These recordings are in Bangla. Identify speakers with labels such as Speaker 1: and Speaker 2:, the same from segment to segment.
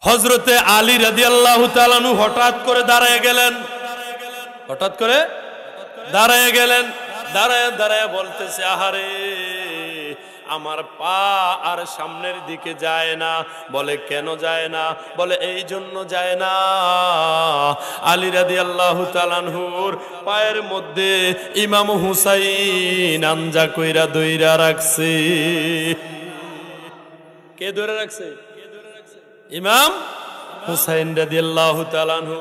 Speaker 1: হযরতে আলী রাদিয়াল্লাহু তাআলা আনহু হঠাৎ করে দাঁড়ায় গেলেন, হঠাৎ করে দাঁড়ায় গেলেন। দাঁড়ায় দাঁড়ায় বলতেছে, আহারে আমার পা আর সামনের দিকে যায় না। বলে কেন যায় না? বলে এই জন্য যায় না, আলী রাদিয়াল্লাহু তাআলা আনহুর পায়ের মধ্যে ইমাম হুসাইন আঞ্জা কইরা দইরা রাখছে। কে ধরে রাখছে? ইমাম হুসাইন রাদিয়াল্লাহু তাআলা আনহু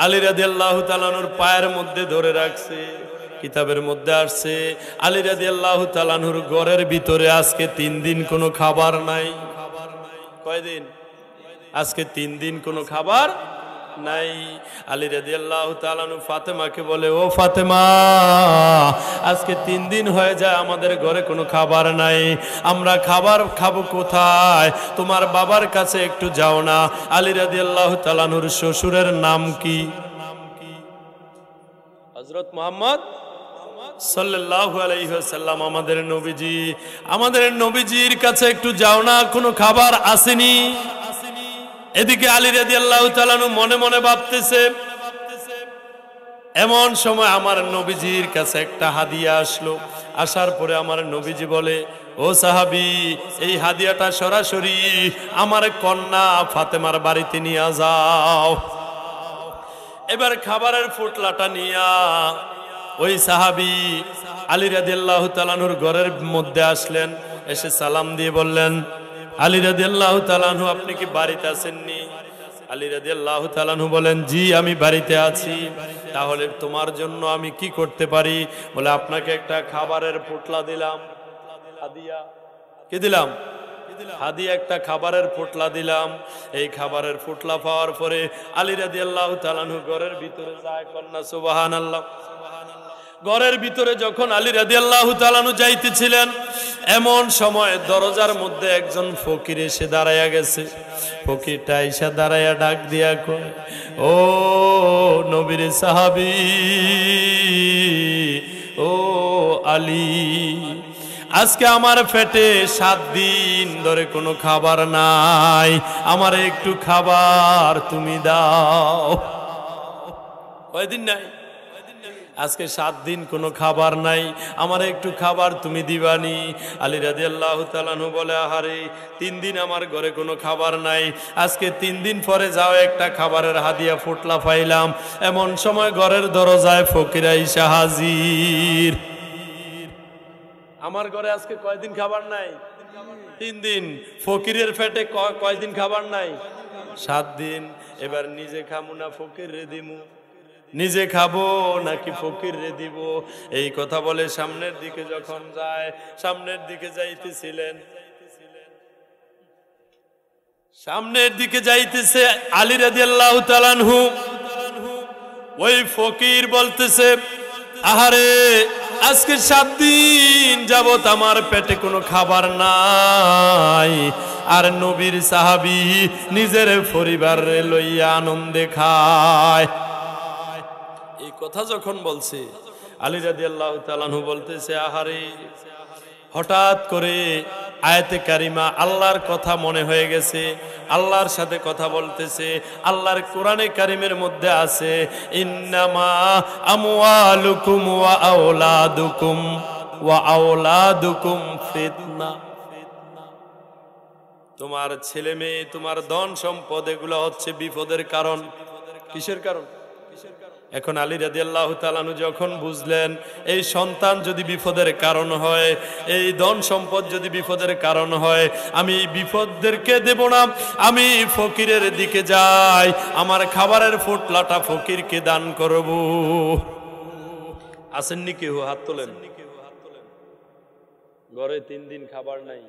Speaker 1: আলী রাদিয়াল্লাহু তাআলা আনহুর পায়ের মধ্যে ধরে রাখছে। কিতাবের মধ্যে আসছে আলী রাদিয়াল্লাহু তাআলা আনহুর ঘরের ভিতরে আজকে 3 দিন কোনো খাবার নাই। কয়দিন? আজকে 3 দিন কোনো খাবার নাই। আলী রাদিয়াল্লাহু তাআলা আনহু ফাতেমাকে বলে, ও ফাতেমা, আজকে 3 দিন হয়ে যায় আমাদের ঘরে কোনো খাবার নাই, আমরা খাবার খাবো কোথায়? তোমার বাবার কাছে একটু যাও না। আলী রাদিয়াল্লাহু তাআলা আনহুর শ্বশুরের নাম কি? হযরত মুহাম্মদ সাল্লাল্লাহু আলাইহি ওয়াসাল্লাম, আমাদের নবীজি। আমাদের নবীজির কাছে একটু যাও না, কোনো খাবার আসেনি। এদিকে আলী রাদিয়াল্লাহু তাআলা আনহু মনে মনে ভাবতেছে, এমন সময় আমার নবীজির কাছে একটা হাদিয়া আসলো। আসার পরে আমার নবীজি বলে, ও সাহাবী, এই হাদিয়াটা সরাসরি আমার কন্যা ফাতেমার বাড়িতে নিয়ে যাও। এবার খাবারের ফুটলাটা নিয়া ওই সাহাবী আলী রাদিয়াল্লাহু তাআলা আনহুর ঘরের মধ্যে আসলেন। এসে সালাম দিয়ে বললেন, আলী রাদিয়াল্লাহু তাআলা আনহু, আপনি কি বাড়িতে আছেননি? আলী রাদিয়াল্লাহু তাআলা আনহু বলেন, জি আমি বাড়িতে আছি। তাহলে তোমার জন্য আমি কি করতে পারি? বলে, আপনাকে একটা খাবারের পোটলা দিলাম, হাদিয়া। কি দিলাম? হাদিয়া, একটা খাবারের পোটলা দিলাম। এই খাবারের পোটলা পাওয়ার পরে আলী রাদিয়াল্লাহু তাআলা আনহু ঘরের ভিতরে যায়। কন্যা সুবহানাল্লাহ। ঘরের ভিতরে যখন আলী রাদিয়াল্লাহু তাআলা আনহু যাইতেছিলেন, এমন সময় দরজার মধ্যে একজন ফকির এসে দাঁড়ায়া গেছে। ফকিরটা এসে দাঁড়ায়া ডাক দিয়া কয়, ও নবীর সাহাবী, ও আলী, আজকে আমার পেটে 7 দিন ধরে কোনো খাবার নাই, আমার একটু খাবার তুমি দাও। কয়দিন নাই? আজকে 7 দিন কোনো খাবার নাই, আমার একটু খাবার তুমি দিবানি? আলী রাদিয়াল্লাহু তাআলা আনহু বলে, আহারে 3 দিন আমার ঘরে কোনো খাবার নাই, আজকে 3 দিন পরে যাও, একটা খাবারের হাদিয়া ফুটলা পাইলাম। এমন সময় ঘরের দরজায় ফকির আইসা হাজির। আমার ঘরে আজকে কয়দিন খাবার নাই? 3 দিন। ফকিরের পেটে কয়দিন খাবার নাই? 7 দিন। এবার নিজে খামু না ফকির রে দিমু? নিজে খাবো নাকি ফকির রে দিব? এই কথা বলে সামনের দিকে যখন যায়, সামনের দিকে যাইতেছিলেন, সামনের দিকে যাইতেছে আলী রাদিয়াল্লাহু তাআলা আনহু, ওই ফকির বলতেছে, আহারে আজকে 7 দিন যাবত আমার পেটে কোনো খাবার নাই, আর নবীর সাহাবী নিজের পরিবারে লইয়া আনন্দে খায়। এই কথা যখন বলছে, আলী রাদিয়াল্লাহু তাআলা আনহু বলতেছে, আহারে, হঠাৎ করে আয়াতে কারিমা আল্লাহর কথা মনে হয়ে গেছে, আল্লাহর সাথে কথা বলতেছে। আল্লাহর কোরআনে কারিমের মধ্যে আছে, ইন্নামা আমওয়ালুকুম ওয়া আওলাদুকুম ফিতনা। তোমার ছেলে মেয়ে, তোমার ধন সম্পদ, এগুলো হচ্ছে বিপদের কারণ। কিসের কারণ? এখন আলী রাদিয়াল্লাহু তাআলা আনহু যখন বুঝলেন এই সন্তান যদি বিপদের কারণ হয়, এই ধন সম্পদ যদি বিপদের কারণ হয়, আমি বিপদদেরকে দেব না, আমি ফকিরের দিকে যাই, আমার খাবারের ফুটলাটা ফকিরকে দান করব। আসেননি কেউ? হাত তোলেন। ঘরে 3 দিন খাবার নাই,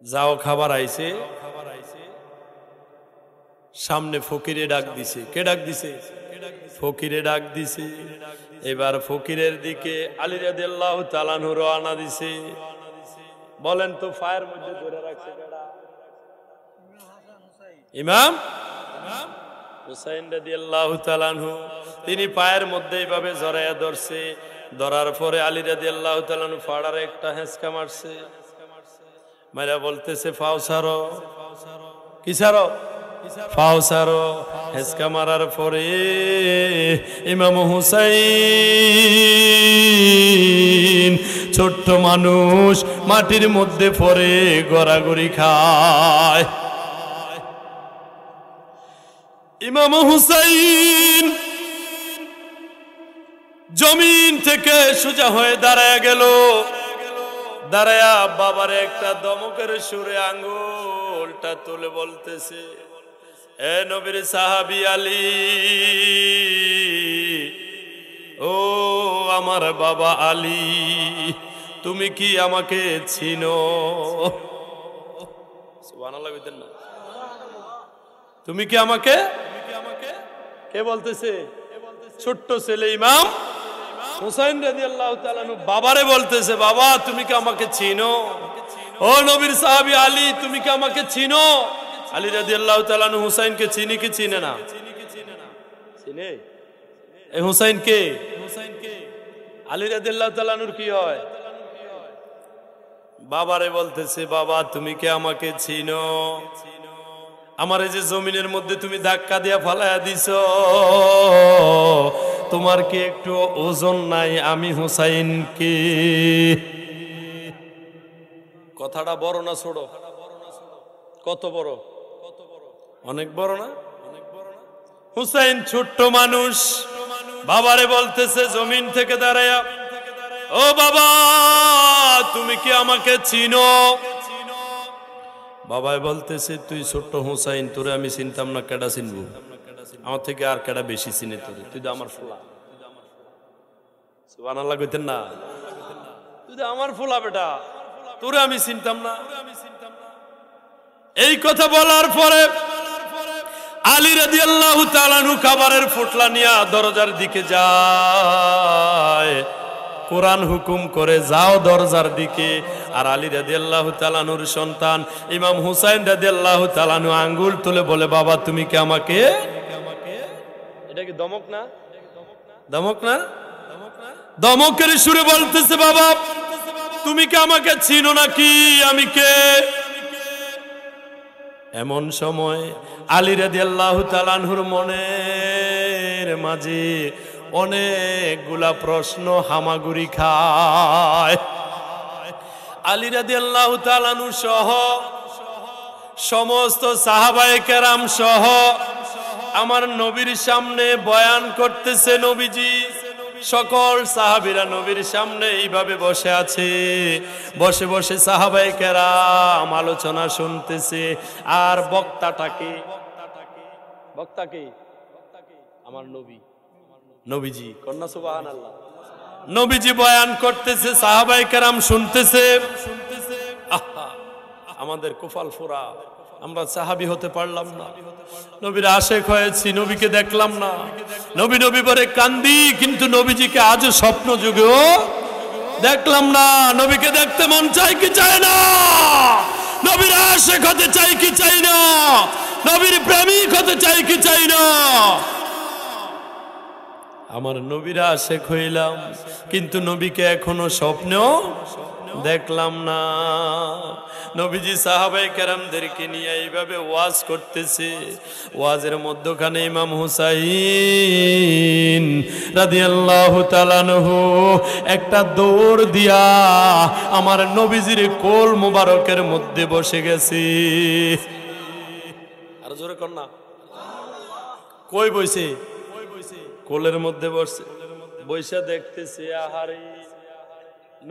Speaker 1: যাও খাবার আইছে। সামনে ফকিরে ডাক দিছে। কে ডাক দিছে? ফকিরে ডাক দিছে। এবার ফকিরের দিকে আলী রাদিয়াল্লাহু তাআলা আনহু রওনা দিছে। বলেন তো, ফায়ের মধ্যে ধরে রাখছে কারা? ইমাম হুসাইন রাদিয়াল্লাহু তাআলা আনহু। তিনি পায়ের মধ্যে এইভাবে জড়ায়া ধরছে। ধরার পরে আলী রাদিয়াল্লাহু তাআলা আনহু ফাড়ারে একটা হেঁচকা মারছে। মাইরা বলতেছে, ফাও ছাড়ো। কি ছাড়ো? পাও ছাড়ো। হেসকা মারার পরে ইমাম হুসাইন ছোট্ট মানুষ মাটির মধ্যে পড়ে গড়াগড়ি খায়। ইমাম হুসাইন জমিন থেকে সোজা হয়ে দাঁড়ায় গেল। দাঁড়ায়া বাবার একটা দমকের সুরে আঙ্গুলটা তুলে বলতেছে, এ নবীর সাহাবী আলী, ও আমার বাবা আলী, তুমি কি আমাকে চিনো? সুবহানাল্লাহ কইতেন না? তুমি কি আমাকে? কে বলতেছে? ছোট্ট ছেলে ইমাম হুসাইন রাদিয়াল্লাহু তাআলা আনহু বাবারে বলতেছে, বাবা তুমি কি আমাকে চিনো? ও নবীর সাহাবী আলী, তুমি কি আমাকে চিনো? আলী রাদিয়াল্লাহু তাআলা আনহু হুসাইনকে চিনি কি চিনে না? চিনে। এই হুসাইন কে? আলী রাদিয়াল্লাহু তাআলা আনহুর কি হয়? বাবারে বলতেছে, বাবা তুমি কি আমাকে চিনো? আমার এই যে জমিনের মধ্যে তুমি ধাক্কা দিয়া ফালায়া দিছো, তোমার কি একটু ওজন নাই? আমি হুসাইন কে? কথাটা বড় না ছোট? কত বড়? অনেক বড় না? হুসাইন ছোট্ট মানুষ বাবারে বলতেছে জমিন থেকে দাঁড়ায়া, ও বাবা তুমি কি আমাকে চিনো? বাবাই বলতেছে, তুই ছোট্ট হুসাইন, তোরে আমি চিনতাম না, কেডা চিনবো? আমার থেকে আর কেডা বেশি চিনে তোরে? তুই তো আমার ফোলা। সুবহানাল্লাহ কইতেন না? তুই তো আমার ফোলা বেটা, তোরে আমি চিনতাম না। এই কথা বলার পরে আলী রাদিয়াল্লাহু তাআলা আনহু খাবারের ফুটলা নিয়ে দরজার দিকে যায়। কোরআন হুকুম করে, যাও দরজার দিকে। আর আলী রাদিয়াল্লাহু তাআলা আনহুর সন্তান ইমাম হুসাইন রাদিয়াল্লাহু তাআলা আনহু আঙ্গুল তুলে বলে, বাবা তুমি কি আমাকে? এটা কি দমক না? দমক না? দমকের সুরে বলতেছে, বাবা তুমি কি আমাকে চিনো নাকি? আমি কে? এমন সময় আলী রাদিয়াল্লাহু তাআলা আনহুর মনের মাঝে অনেকগুলা প্রশ্ন হামাগুড়ি খায়। আলী রাদিয়াল্লাহু তাআলা আনহু সহ সমস্ত সাহাবায়ে কেরাম সহ আমার নবীর সামনে বয়ান করতেছে নবীজি। সকল সাহাবীরা নবীর সামনে এইভাবে বসে আছে। বসে বসে সাহাবায়ে কেরাম আলোচনা শুনতেছে। আর বক্তাটাকে আমার নবী, নবীজি কন্যা সুবহানাল্লাহ। নবীজি বয়ান করতেছে, সাহাবায়ে কেরাম শুনতেছে। আমাদের কুফাল ফুরা, আমরা সাহাবী হতে পারলাম না, নবীর আশেক হয়েছি, নবীকে দেখলাম না, নবী নবী বলে কান্দি, কিন্তু নবীজিকে আজও স্বপ্ন যুগেও দেখলাম না। নবীকে দেখতে মন চাই কি চায় না? নবীর আশেক হতে চাই কি চাই না? নবীর প্রেমিক হতে চাই কি চাই না? আমার নবীর আশেক হইলাম, কিন্তু নবীকে এখনো স্বপ্নেও দেখলাম না। নবীজি সাহাবায়ে কেরামদেরকে নিয়ে এইভাবে ওয়াজ করতেছে। ওয়াজের মধ্যখানে ইমাম হুসাইন রাদিয়াল্লাহু তাআলা আনহু একটা দৌড় দিয়া আমার নবীজির কোল মোবারকের মধ্যে বসে গেছে। আর জোরে কর না। কই বইছে? কোলের মধ্যে বসে বৈশা দেখতেছে, আহারে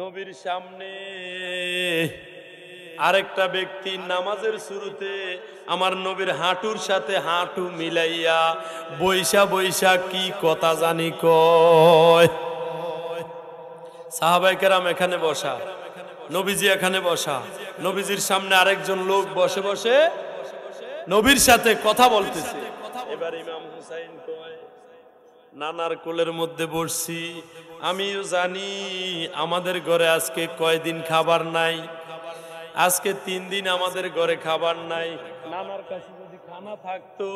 Speaker 1: নবীর সামনে আরেকটা ব্যক্তি নামাজের শুরুতে আমার নবীর হাঁটুর সাথে হাঁটু মিলাইয়া বৈশা বৈশা কি কথা জানি কয়। সাহাবায়ে কেরাম এখানে বসা, নবীজি এখানে বসা, নবীজির সামনে আরেকজন লোক বসে বসে নবীর সাথে কথা বলতেছে। এবার ইমাম হুসাইন কয়, নানার কোলের মধ্যে বসছি, আমিও জানি আমাদের ঘরে আজকে কয়দিন খাবার নাই, আজকে 3 দিন আমাদের ঘরে খাবার নাই। নানার কাছে যদি খানা থাকতো,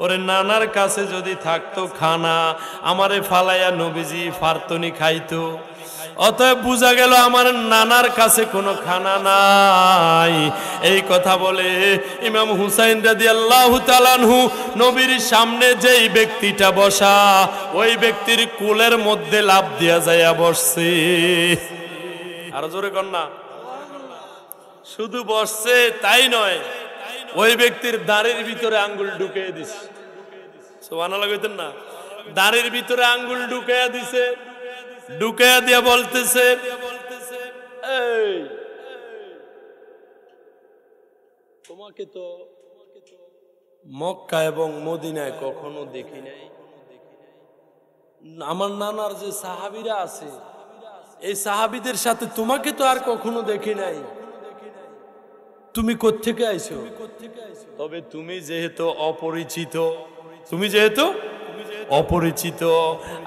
Speaker 1: ওরে নানার কাছে যদি থাকতো খানা, আমারে ফালাইয়া নবীজি ফারতনি খাইতো। অতএব বুঝা গেল আমার নানার কাছে কোনো খানা নাই। এই কথা বলে ইমাম হুসাইন রাদিয়াল্লাহু তাআলা আনহু নবীর সামনে যেই ব্যক্তিটা বসা, ওই ব্যক্তির কোলের মধ্যে লাফ দিয়া যাইয়া বসছে। আরো জোরে কর না। শুধু বসছে তাই নয়, ওই ব্যক্তির দাঁড়ের ভিতরে আঙ্গুল ঢুকিয়ে দিছে। সুবহানাল্লাহ কইতেন না? দাঁড়ের ভিতরে আঙ্গুল ঢুকিয়ে দিছে, ঢুকিয়ে দিয়ে বলতেছে, এই তোমাকে তো মক্কা এবং মদিনায় কখনো দেখি নাই। আমার নানার যে সাহাবীরা আছে, এই সাহাবীদের সাথে তোমাকে তো আর কখনো দেখি নাই। তুমি কোত্থেকে আইছো? তবে তুমি যেহেতু অপরিচিত,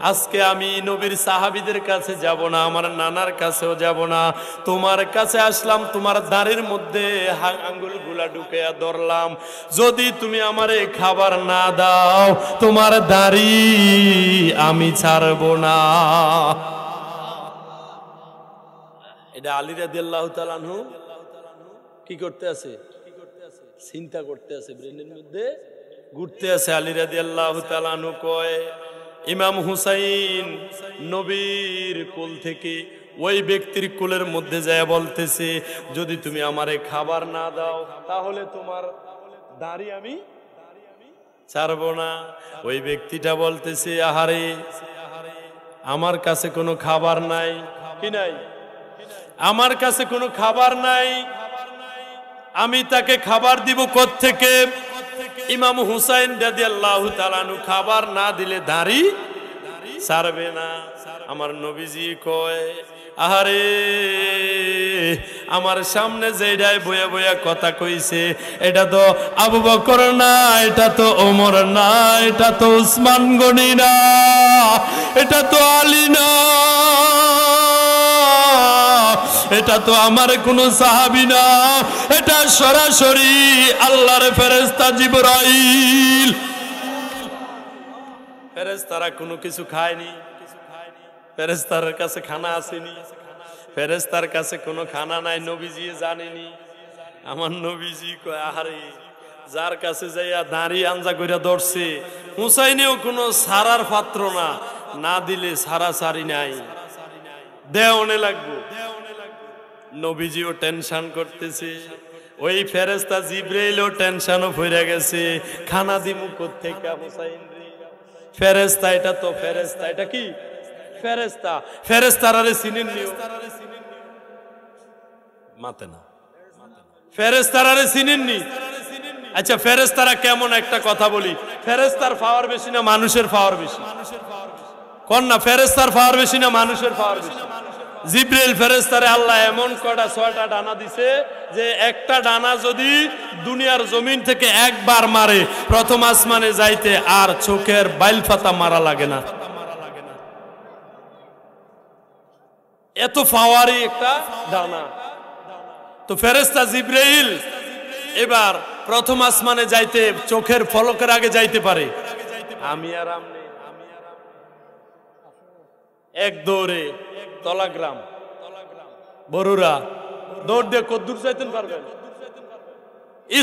Speaker 1: আজকে আমি নবীর সাহাবীদের কাছে যাব না, আমার নানার কাছেও যাব না, তোমার কাছে আসলাম, তোমার দাঁড়ের মধ্যে আঙ্গুলগুলা ঢুকিয়া ধরলাম। যদি তুমি আমারে খাবার না দাও, তোমার দাড়ি আমি ছাড়ব না। এটা আলী রাদিয়াল্লাহু তাআলা আনহু কি করতে আছে? চিন্তা করতে আছে, ব্রেনের মধ্যে ঘুরতে আছে। আলী রাদিয়াল্লাহু তাআলা আনহু কয়, ইমাম হুসাইন নবীর কোল থেকে ওই ব্যক্তির কোলের মধ্যে যায় বলতেছে, যদি তুমি আমারে খাবার না দাও, তাহলে তোমার দাড়ি আমি ছাড়ব না। ওই ব্যক্তিটা বলতেছে, আহারে আমার কাছে কোনো খাবার নাই। কি নাই? আমার কাছে কোনো খাবার নাই, আমি তাকে খাবার দিব কোত্থেকে? ইমাম হুসাইন রাদিয়াল্লাহু তাআলা আনহু খাবার না দিলে দাড়ি ছাড়বে না। আমার নবীজি কয়, আহারে আমার সামনে যেটাই বইয়া বইয়া কথা কইছে, এটা তো আবু বকর না, এটা তো ওমর না, এটা তো উসমান গনি না, এটা তো আলী না, এটা তো আমার কোন সাহাবী না, এটা সরাসরি আল্লাহর ফেরেশতা জিবরাইল। ফেরেশতারা কোনো কিছু খায়নি, ফেরেশতার কাছে খানা আসেনি, ফেরেশতার কাছে কোনো খানা নাই, নবীজি জানেনি। আমার নবীজি কয়, আহারে যার কাছে যাইয়া দাঁড়ি আঞ্জা কইরা ধরছে, হুসাইনেও কোনো সারার পাত্র না, না দিলে সারা সারি নাই, দেওনে লাগবো। নবীজিও টেনশন করতেছে, ওই ফেরেশতা জিবরাইলও টেনশনও হইরা গেছে, খানা দিমু কোত্থেকে হুসাইন রে? ফেরেশতা, এটা তো ফেরেশতা। এটা কি ফেরেশতা? ফেরেশতারে চিনেন নিও মাতে না, ফেরেশতারে চিনেননি? আচ্ছা ফেরেশতারা কেমন একটা কথা বলি, ফেরেশতার পাওয়ার বেশি না মানুষের পাওয়ার বেশি? কোন না, ফেরেশতার পাওয়ার বেশি না মানুষের পাওয়ার বেশি? জিবরাইল ফেরেশতারে আল্লাহ এমন কয়টা 6টা ডানা দিছে যে একটা ডানা যদি দুনিয়ার জমিন থেকে একবার মারে, প্রথম আসমানে যাইতে আর চোখের বাইল পাতা মারা লাগে না। এত পাওয়ারই একটা ডানা। তো ফেরেশতা জিবরাইল এবার প্রথম আসমানে যাইতে চোখের ফলকের আগে যাইতে পারে, আমি আর আমনে এক দৌড়ে তলাগ্রাম বরুরা দৌড় দিয়ে কদ্দুর যাইতেন পারবেন?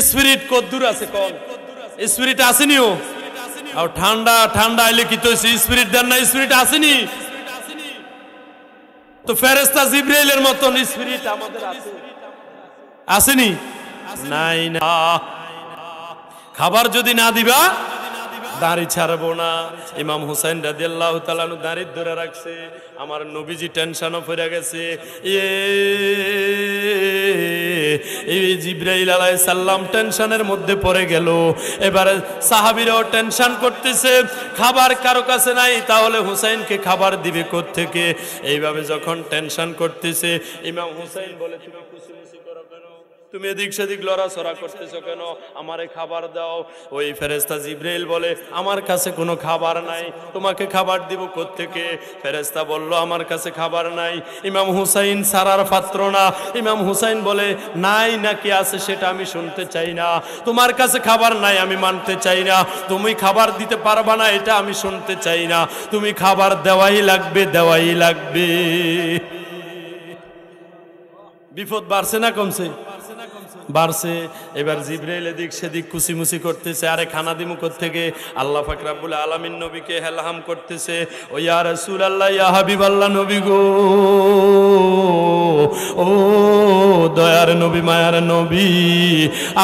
Speaker 1: স্পিরিট কদ্দুর আছে? কোন স্পিরিট আসেনিও? আর ঠান্ডা ঠান্ডা আইলে কি তো স্পিরিট দেন না? স্পিরিট আসেনি? তো ফেরেশতা জিবরাইলের মতন স্পিরিট আমাদের আছে? আসেনি? নাই না। খাবার যদি না দিবা দাড়ি ছাড়বো না। ইমাম হুসাইন রাদিয়াল্লাহু তাআলা আনহু দাড়ি ধরে রাখছে। আমার নবীজি টেনশনও পড়ে গেছে। এই জিবরাইল আলাইহিস সালাম টেনশনের মধ্যে পড়ে গেল। এবারে সাহাবীরাও টেনশন করতেছে, খাবার কারো কাছে নাই, তাহলে হুসাইনকে খাবার দিবে কোত্থেকে? এইভাবে যখন টেনশন করতেছে, ইমাম হুসাইন বলে, তুমি খুশি করো কেন? তুমি এদিক সেদিক লড়াচড়া করতেছো কেন? আমারে খাবার দাও। ওই ফেরেশতা জিবরাইল বলে, আমার কাছে কোনো খাবার নাই, তোমাকে খাবার দিব কোত্থেকে? ফেরেশতা বলল, আমার কাছে খাবার নাই। ইমাম হুসাইন সারার পাত্র না। ইমাম হুসাইন বলে, নাই নাকি আছে সেটা আমি শুনতে চাই না। তোমার কাছে খাবার নাই আমি মানতে চাই না। তুমি খাবার দিতে পারবা না এটা আমি শুনতে চাই না। তুমি খাবার দেওয়াই লাগবে, দেওয়াই লাগবে। বিপদ বাড়ছে না কমছে? বাড়ছে। এবার জিবরাইল এদিক সেদিক কুচিমুচি করতেছে, আরে খানা দিমু কোত্থেকে? আল্লাহ পাক রব্বুল আলামিন নবীকে হেলহাম করতেছে, ও ইয়া রাসূলুল্লাহ, ইয়া হাবিবাল্লাহ, নবী গো, ও দয়ার নবী, মায়ার নবী,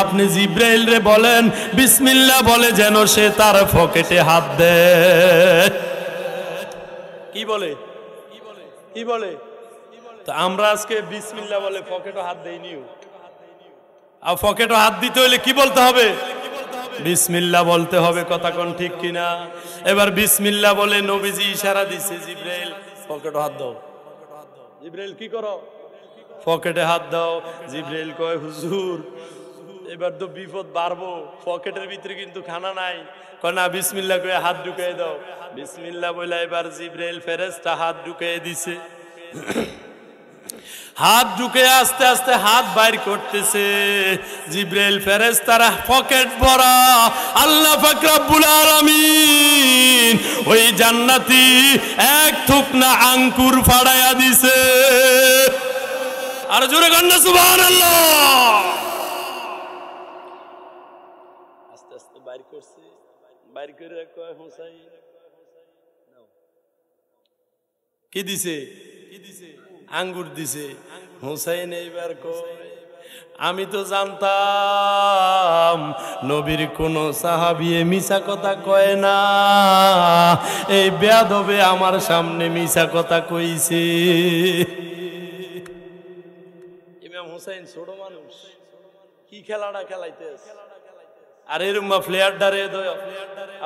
Speaker 1: আপনি জিবরাইল রে বলেন বিসমিল্লাহ বলে যেন সে তার পকেটে হাত দেয়। কি বলে? কি বলে? তো আমরা আজকে বিসমিল্লাহ বলে পকেটে হাত দেইনিও। আর পকেটে হাত দিতে হলে কি বলতে হবে? বিসমিল্লাহ বলতে হবে। কথা কোন ঠিক কিনা? এবার বিসমিল্লাহ বলে নবীজি ইশারা দিছে, জিবরাইল পকেটে হাত দাও। জিবরাইল কি করো? পকেটে হাত দাও। জিবরাইল কয়, হুজুর এবার তো বিপদ বাড়বো, পকেটের ভিতরে কিন্তু খানা নাই। কয় না, বিসমিল্লাহ কয়ে হাত ঢুকিয়ে দাও। বিসমিল্লাহ বলে এবার জিবরাইল ফেরেশতা হাত ঢুকিয়ে দিছে। হাত ঢুকে আস্তে আস্তে হাত বাইর করতেছে। জিবরাইল ফেরেশতারা পকেট ভরা আল্লাহ পাক রব্বুল আলামিন ওই জান্নাতি এক থুকনা আঙ্কুর ফাড়াইয়া দিছে। আর জোরে গান্না সুবহানাল্লাহ। আস্তে আস্তে বাইর করছে। বাইর করে কয়, হুসাইন কি দিছে? কি দিছে? আঙ্গুর দিছে। হুসাইন এইবার কয়, আমি তো জানতাম নবীর কোন সাহাবী মিছা কথা কয় না, এই বেয়াদবে আমার সামনে মিছা কথা কইছে। ইমাম হুসাইন ছোট মানুষ, কি খেলাটা খেলাইতেছে? আর এরকম প্লেয়ার ডারে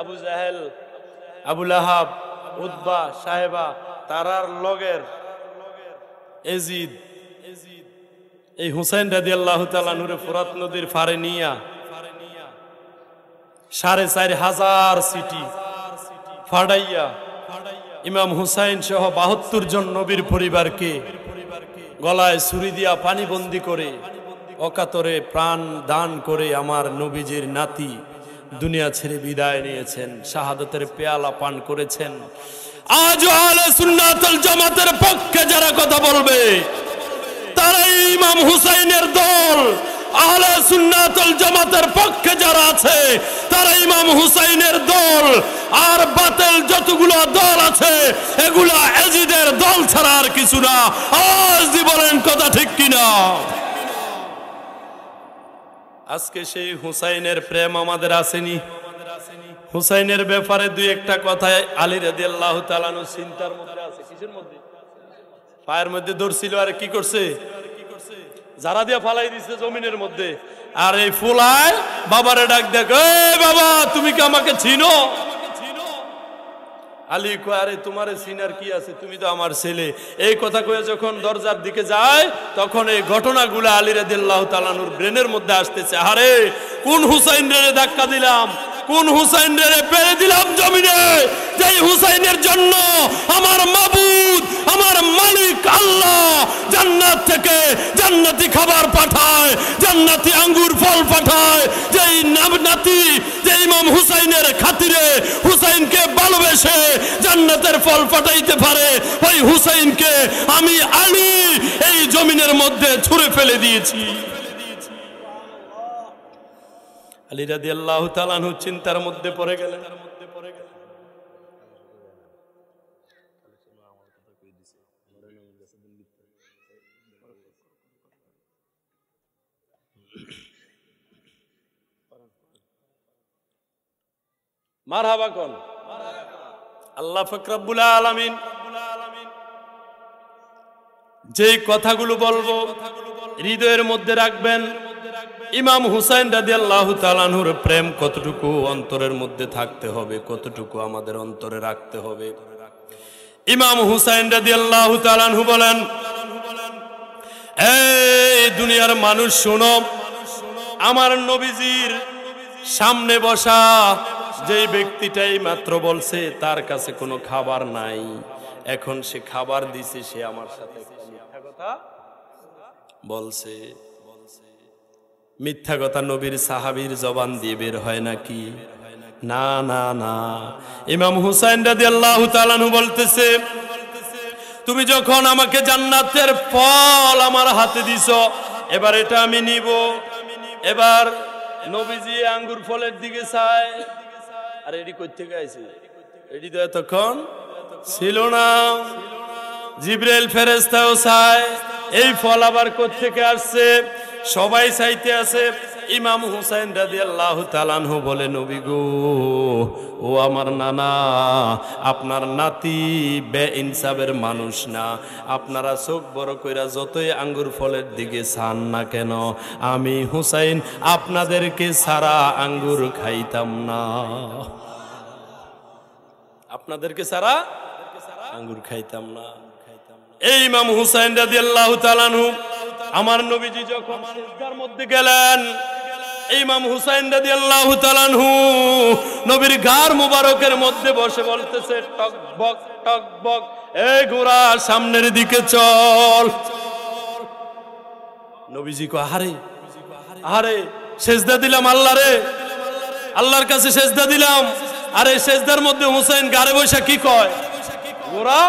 Speaker 1: আবু জাহেল, আবু লাহাব, উতবা, সাহেবা, তারার লগের এজিদ, এই হুসাইন রাদিয়াল্লাহু তাআলা নূরে ফোরাত নদীর পারে নিয়া ৪৫০০ সিটি ফাড়াইয়া ইমাম হুসাইন সহ ৭২ জন নবীর পরিবারকে গলায় ছুরি দিয়া পানিবন্দী করে অকাতরে প্রাণ দান করে আমার নবীজির নাতি দুনিয়া ছেড়ে বিদায় নিয়েছেন, শাহাদাতের পেয়ালা পান করেছেন। আজ আহলে সুন্নাত ওয়াল জামাতের পক্ষে যারা কথা বলবে তারাই ইমাম হুসাইনের দল। আহলে সুন্নাত ওয়াল জামাতের পক্ষে যারা আছে তারা ইমাম হুসাইনের দল। আর বাতিল যতগুলো দল আছে এগুলা এজিদের দল ছাড়া আর কিছু না। আজ বলেন কথা ঠিক কিনা? আজকে সেই হুসাইনের প্রেম আমাদের আসেনি? হুসাইনের ব্যাপারে দুই একটা কথা আলী রাদিয়াল্লাহু তাআলা আনহু চিন্তার মধ্যে আছে। কিসের মধ্যে? পায়ের মধ্যে ধরছিল আর কি করছে? যারা দিয়া ফালাই দিছে জমিনের মধ্যে। আর এই ফুলায় বাবারে ডাক দেখ, এই বাবা তুমি কি আমাকে চিনো? আলী কয়, আরে তোমারে চিনার কি আছে, তুমি তো আমার ছেলে। এই কথা কয়ে যখন দরজার দিকে যায় তখন এই ঘটনাগুলো আলী রাদিয়াল্লাহু তাআলা আনহুর ব্রেনের মধ্যে আসতেছে। আরে কোন হুসাইন রে ধাক্কা দিলাম, কোন হুসাইন রে পেরে দিলাম জমিনে, যেই হুসাইনের জন্য আমার মাবুদ, আমার মালিক আল্লাহ জান্নাত থেকে জান্নাতি খাবার পাঠায়, জান্নাতি আঙ্গুর ফল পাঠায়। যেই নাতি, যে ইমাম হুসাইনের খাতিরে হুসাইনকে ভালোবেসে জান্নাতের ফল পাঠাইতে পারে, ওই হুসাইনকে আমি আলী এই জমিনের মধ্যে ছুঁড়ে ফেলে দিয়েছি। আলী রাদিয়াল্লাহু তাআলা আনহু চিন্তার মধ্যে পড়ে গেলেন। মারহাবা কোন? আল্লাহ পাক রব্বুল আলামিন যেই কথাগুলো বলবো হৃদয়ের মধ্যে রাখবেন। ইমাম হুসাইন রাদিয়াল্লাহু তাআলা আনহুর প্রেম কতটুকু অন্তরের মধ্যে থাকতে হবে, কতটুকু আমাদের অন্তরে রাখতে হবে। ইমাম হুসাইন রাদিয়াল্লাহু তাআলা আনহু বলেন, এই দুনিয়ার মানুষ শোনো, আমার নবীজির সামনে বসা যেই ব্যক্তিটাই মাত্র বলছে তার কাছে কোনো খাবার নাই, এখন সে খাবার দিছে, সে আমার সাথে মিথ্যা কথা বলছে। মিথ্যা কথা নবীর সাহাবীর জবান দিয়ে বের হয় নাকি? না না না। ইমাম হুসাইন রাদিয়াল্লাহু তাআলা আনহু বলতেছে, তুমি যখন আমাকে জান্নাতের ফল আমার হাতে দিছো, এবার এটা আমি নিব। এবার নবীজি আঙ্গুর ফলের দিকে চায়, আর এটি কই থেকে আইছে? এটি তো এতক্ষণ ছিল না। জিবরাইল ফেরেশতাও চায়, এই ফল আবার কোথা থেকে আসছে? সবাই চাইতে আছে। ইমাম হুসাইন রাদিয়াল্লাহু তাআলা আনহু বলে, নবী গো, ও আমার নানা, আপনার নাতি বেইনসাফের মানুষ না। আপনারা চোখ বড় কইরা যতই আঙ্গুর ফলের দিকে চান না কেন, আমি হুসাইন আপনাদেরকে সারা আঙ্গুর খাইতাম না, আপনাদেরকে সারা আঙ্গুর খাইতাম না। এই ইমাম হুসাইন রাদিয়াল্লাহু তাআলা আনহু, আমার নবীজি যখন সিজদার মধ্যে গেলেন, ইমাম হুসাইন রাদিয়াল্লাহু তাআলা আনহু নবীর গার মুবারকের মধ্যে বসে বলতেছে, টকবক টকবক, এই ঘোড়া সামনের দিকে চল। নবীজি কো, আরে আরে সেজদা দিলাম আল্লাহ রে, আল্লাহর কাছে সেজদা দিলাম, আরে সেজদার মধ্যে হুসাইন গারে বসে কি কয়, ঘোড়া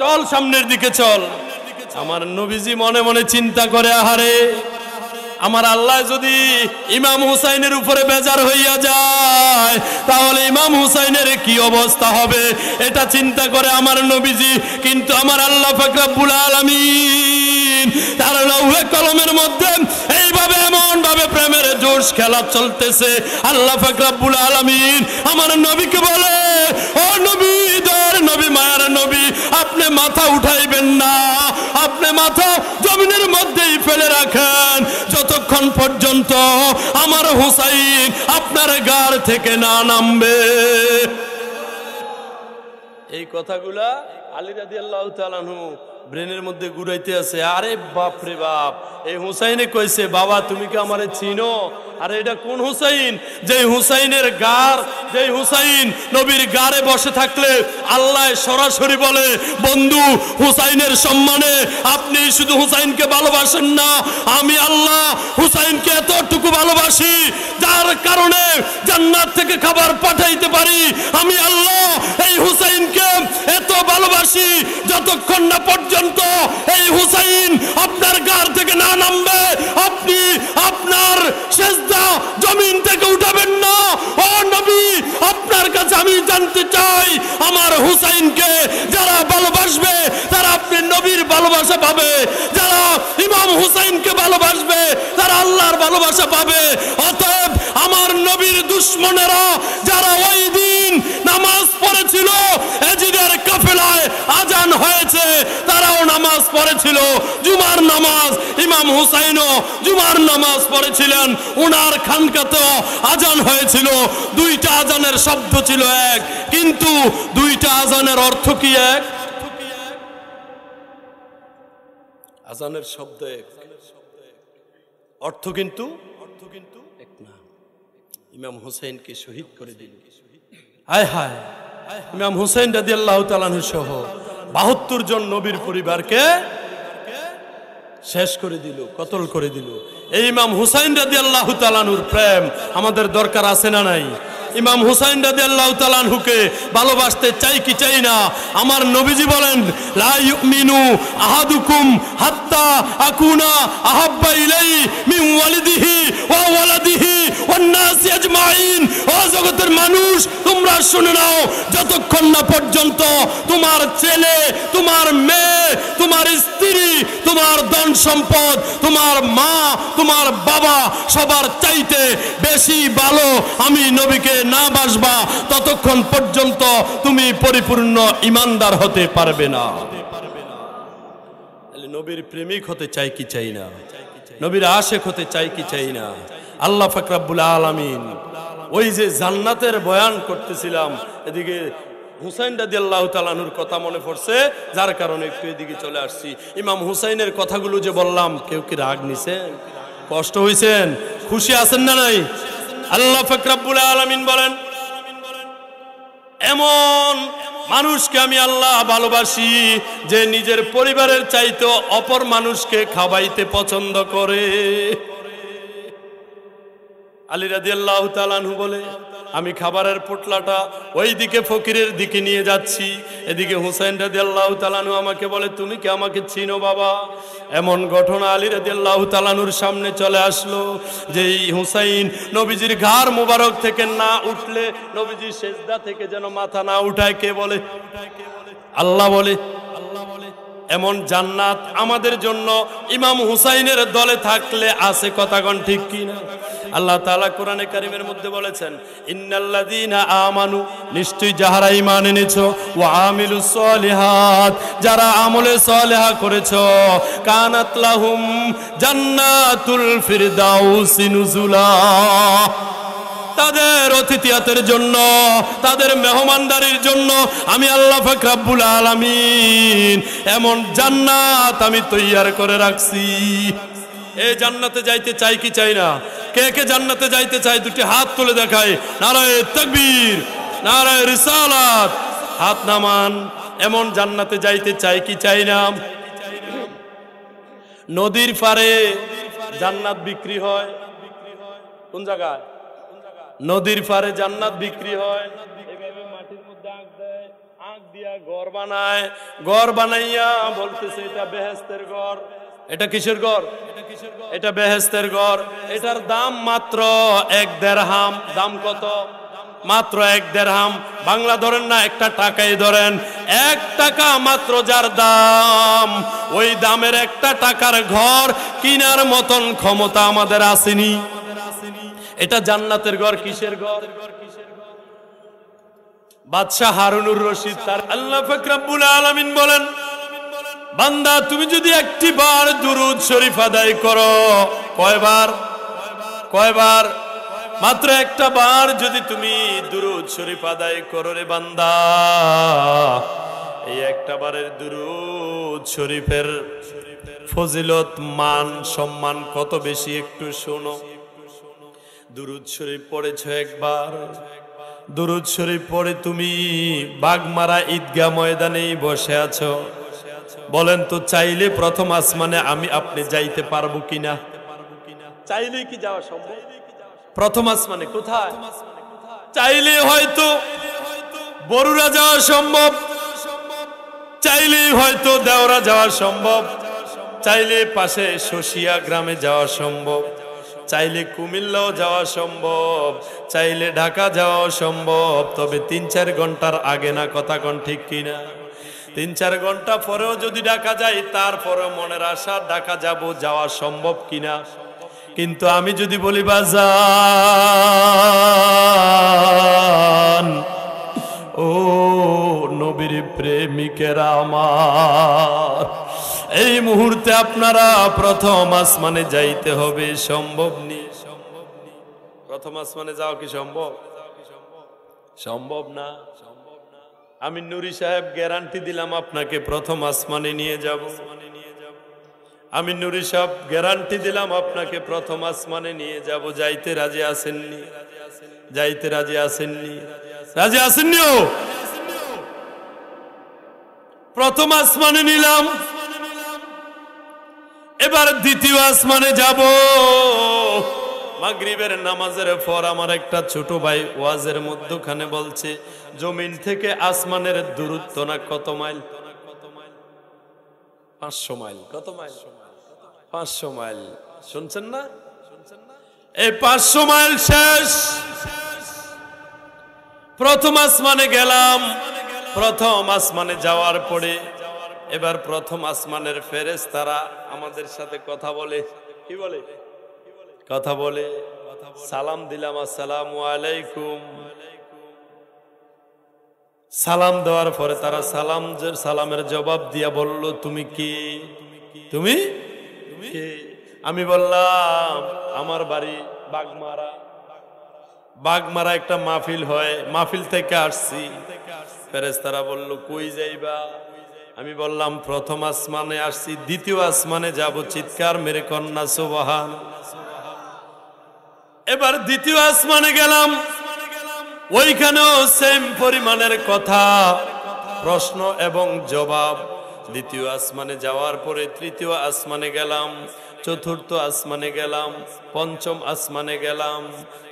Speaker 1: চল সামনের দিকে চল। আমার নবীজি মনে মনে চিন্তা করে, আহারে আমার আল্লাহ যদি ইমাম হুসাইনের উপরে বেজার হইয়া যায়, তাহলে ইমাম হুসাইনের কি অবস্থা হবে, এটা চিন্তা করে আমার নবীজি। কিন্তু আমার আল্লাহ পাক রব্বুল আলামিন তার লৌহে কলমের মধ্যে এইভাবে এমন ভাবে প্রেমের জোশ খেলা চলতেছে, আল্লাহ পাক রব্বুল আলামিন আমার নবীকে বলে, ও নবী, দর নবী, মায়ার নবী, আপনি মাথা উঠাইবেন না, আপনি মাথা জমিনের মধ্যেই ফেলে রাখেন, যতক্ষণ পর্যন্ত আমার হুসাইন আপনার গার থেকে না নামবে। এই কথাগুলা আলী রাদিয়াল্লাহু তাআলা আনহু ব্রেনের মধ্যে ঘুরাইতে আছে। আরে বাপ রে বাপ, এই হুসাইনে কইছে, বাবা তুমি কি আমারে চিনো? আরে এটা কোন হুসাইন? যে হুসাইনের গার, যে হুসাইন নবীর গারে বসে থাকলে আল্লাহ সরাসরি বলে, বন্ধু হুসাইনের সম্মানে আপনি শুধু হুসাইনকে ভালোবাসেন না, আমি আল্লাহ হুসাইনকে এতটুকু ভালোবাসি যার কারণে জান্নাত থেকে খাবার পাঠাইতে পারি। আমি আল্লাহ এই হুসাইনকে এত ভালোবাসি যতক্ষণ না পর্যন্ত এই হুসাইন আপনার গার থেকে না নামবে, আপনি আপনার সেজদা জমিন থেকে উঠাবেন না। ও নবী, আপনার কাছে আমি জানতে চাই, আমার হুসাইনকে যারা ভালোবাসবে তারা আপনি নবীর ভালোবাসা পাবে, যারা ইমাম হুসাইনকে ভালোবাসবে তারা আল্লাহর ভালোবাসা পাবে। অতএব আমার নবীর দুশমনেরা যারা ওই দিন নামাজ পড়েছিল, এজিদের কাফেলায় আজান হয়েছে, তারাও নামাজ পড়েছিল জুমার নামাজ, ইমাম হুসাইনও জুমার নামাজ পড়েছিলেন, উনার খানকাতেও আজান হয়েছিল। দুইটা আজানের শব্দ ছিল এক, কিন্তু দুইটা আজানের অর্থ কি এক? আজানের শব্দ এক, অর্থ কিন্তু এক না। ইমাম হুসাইনকে শহীদ করে দিল। হায় হায়, ইমাম হুসাইন রাদিয়াল্লাহু তাআলা আনহু সহ ৭২ জন নবীর পরিবারকে শেষ করে দিল, কতল করে দিল। এই ইমাম হুসাইন রাদিয়াল্লাহু তাআলা আনহুর প্রেম আমাদের দরকার আছে না নাই? ইমাম হুসাইন রাদিয়াল্লাহু তাআলা আনহুকে ভালোবাসতে চাই কি চাই না? আমার নবীজি বলেন, লা ইউমিনু আহাদুকুম হাত্তা আকুনা আহাব্বা ইলাইহি মিন ওয়ালিদিহি ওয়া ওয়ালাদিহি ওয়ান নাস আজমাইন। ও জগতের মানুষ, তোমরা শুনে নাও, যতক্ষণ না পর্যন্ত তোমার ছেলে, তোমার মেয়ে, তোমার স্ত্রী, তোমার ধন সম্পদ, তোমার মা, তোমার বাবা সবার চাইতে বেশি ভালো আমি নবীকে না বাসবা, ততক্ষণ পর্যন্ত তুমি পরিপূর্ণ ঈমানদার হতে পারবে না। নবীর প্রেমিক হতে চাই কি চাই না? নবীর আশিক হতে চাই কি চাই না? আল্লাহ পাক রব্বুল আলামিন ওই যে জান্নাতের বয়ান করতেছিলাম, এদিকে হুসাইন রাদিয়াল্লাহু তাআলা আনহুর কথা মনে পড়ছে, যার কারণে একটু এদিকে চলে আসছি। ইমাম হুসাইনের কথাগুলো যে বললাম, কেউ কি রাগ নিছেন, কষ্ট হইছেন, খুশি আছেন না নাই? আল্লাহ পাক রব্বুল আলামিন বলেন, এমন মানুষকে আমি আল্লাহ ভালোবাসি যে নিজের পরিবারের চাইতে অপর মানুষকে খাওয়াইতে পছন্দ করে। আলী রাদিয়াল্লাহু তাআলা আনহু বলে, আমি খাবারের পোটলাটা ওই দিকে ফকিরের দিকে নিয়ে যাচ্ছি, এদিকে হুসাইন রাদিয়াল্লাহু তাআলা আনহু আমাকে বলে, তুমি কি আমাকে চিনো বাবা? এমন ঘটনা আলী রাদিয়াল্লাহু তাআলা আনহুর সামনে চলে আসলো যে এই হুসাইন নবীজির ঘাড় মোবারক থেকে না উঠলে, নবীজির সেজদা থেকে যেন মাথা না উঠায়। কে বলে? আল্লাহ বলে। এমন জান্নাত আমাদের জন্য ইমাম হুসাইনের দলে থাকলে আছে, কথাগণ ঠিক কিনা? আল্লাহ তাআলা কোরআনে কারীমের মধ্যে বলেছেন, ইন্নাল্লাযীনা আমানু, নিশ্চয়ই যারা ঈমান এনেছো, ওয়া আমিলুস সলিহাত, যারা আমলে সলিহা করেছো, কানাত লাহুম জান্নাতুল ফিরদাউসি নুজুলা, তাদের অতিথিয়াতের জন্য, তাদের মেহমানদারির জন্য আমি আল্লাহ পাক রব্বুল আলামিন এমন জান্নাত আমি তৈয়ার করে রাখছি। এই জান্নাতে যাইতে চাই কি চাই না? কে কে জান্নাতে যাইতে চাই? দুটি হাত তুলে দেখায়। নারায়ে তাকবীর, নারায়ে রিসালাত। হাত নামান। এমন জান্নাতে যাইতে চাই কি চাই না? নদীর পারে জান্নাত বিক্রি হয়। কোন জায়গায়? নদীর পারে জান্নাত বিক্রি হয়। এভাবে মাটির মধ্যে আঁক দেয়, আঁক দিয়া ঘর বানায়, ঘর বানাইয়া বলতেছে এটা বেহেশতের ঘর। এটা কিসের ঘর? এটা বেহেশতের ঘর। এটার দাম মাত্র 1 দিরহাম। দাম কত? মাত্র 1 দিরহাম। বাংলা ধরেন না, একটা টাকাই ধরেন। 1 টাকা মাত্র যার দাম, ওই দামের 1 টাকার ঘর কিনার মতন ক্ষমতা আমাদের আসেনি। এটা জান্নাতের ঘর। কিসের ঘর? বাদশাহ হারুনুর রশিদ তার আল্লাহ পাক রব্বুল আলামিন বলেন, বান্দা তুমি যদি একটি বার দুরূদ শরীফ আদায় করো, কয়বার? কয়বার? মাত্র একটা বার যদি তুমি দুরূদ শরীফ আদায় করো রে বান্দা, এই একটা বারের দুরূদ শরীফের ফজিলত, মান, সম্মান কত বেশি একটু শোনো। দুরূদ শরীফ পড়েছো একবার, দুরূদ শরীফ পড়ে তুমি বাগমারা ঈদগাহ ময়দানেই বসে আছো। বলেন তো, চাইলে প্রথম আসমানে আমি আপনি যাইতে পারবো কিনা? চাইলে কি যাওয়া সম্ভব? প্রথম আসমানে কোথায়? চাইলে হয়তো বরুড়া যাওয়া সম্ভব, চাইলে হয়তো দেওরা যাওয়া সম্ভব, চাইলে পাশে শশিয়া গ্রামে যাওয়া সম্ভব, চাইলে কুমিল্লাও যাওয়া সম্ভব, চাইলে ঢাকা যাওয়া সম্ভব। তবে 3-4 ঘন্টার আগে না, কথা কোন ঠিক কিনা? 3-4 ঘন্টা পরেও যদি ঢাকা যাই, তারপরেও মনের আশা ঢাকা যাব, যাওয়া সম্ভব কিনা। কিন্তু আমি যদি বলি বাজান, ও নবীর প্রেমিকেরা আমার, এই মুহূর্তে আপনারা প্রথম আসমানে যাইতে হবে, সম্ভব নেই। প্রথম আসমানে যাওয়া কি সম্ভব? সম্ভব না। আমি নুরি সাহেব গ্যারান্টি দিলাম আপনাকে প্রথম আসমানে নিয়ে যাব। আমি নুরি সাহেব গ্যারান্টি দিলাম আপনাকে প্রথম আসমানে নিয়ে যাব। যাইতে রাজি আসেননি? যাইতে রাজি আসেননি? রাজি আসেননিও? প্রথম আসমানে নিলাম, এবার দ্বিতীয় আসমানে যাব। মাগরিবের নামাজের পর আমার একটা ছোট ভাই ওয়াজের মধ্যখানে বলছে, জমিন থেকে আসমানের দূরত্ব না কত মাইল? 500 মাইল। কত মাইল? 500 মাইল। শুনছেন না? এই 500 মাইল শেষ। প্রথম আসমানে গেলাম। প্রথম আসমানে যাওয়ার পরে এবার প্রথম আসমানের ফেরেশতারা আমাদের সাথে কথা বলে। কি বলে? কথা বলে। সালাম দিলাম, আসসালামু আলাইকুম। সালাম দেওয়ার পরে তারা সালামের জবাব দিয়া বলল, তুমি কি? তুমি কে? আমি বললাম, আমার বাড়ি বাগমারা। বাগমারা একটা মাহফিল হয়, মাহফিল থেকে আসছি। ফেরেশতারা বলল কই যাইবা? আমি বললাম প্রথম আসমানে আসছি, দ্বিতীয় আসমানে যাব। চিৎকার মেরে কন্যা সুবহান। এবার দ্বিতীয় আসমানে গেলাম, ওইখানেও সেম পরিমাণের কথা, প্রশ্ন এবং জবাব। দ্বিতীয় আসমানে যাওয়ার পরে তৃতীয় আসমানে গেলাম, চতুর্থ আসমানে গেলাম, পঞ্চম আসমানে গেলাম,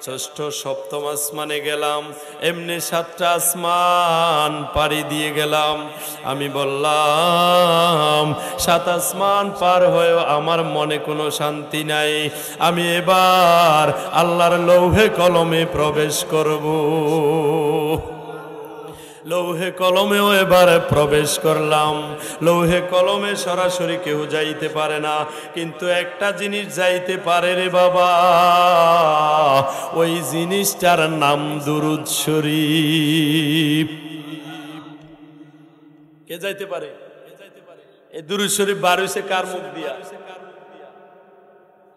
Speaker 1: ষষ্ঠ সপ্তম আসমানে গেলাম, এমনি 7টা আসমান পাড়ি দিয়ে গেলাম। আমি বললাম 7 আসমান পার হয়েও আমার মনে কোনো শান্তি নাই, আমি এবার আল্লাহর লৌহে কলমে প্রবেশ করব। লৌহে কলমেও এবারে প্রবেশ করলাম। লৌহে কলমে সরাসরি কেউ যাইতে পারে না, কিন্তু একটা জিনিস যাইতে পারে রে বাবা, ওই জিনিসটার নাম দুরূদ শরীফ। কে যাইতে পারে? এই দুরূদ শরীফ বার হইছে কার মুখ দিয়া?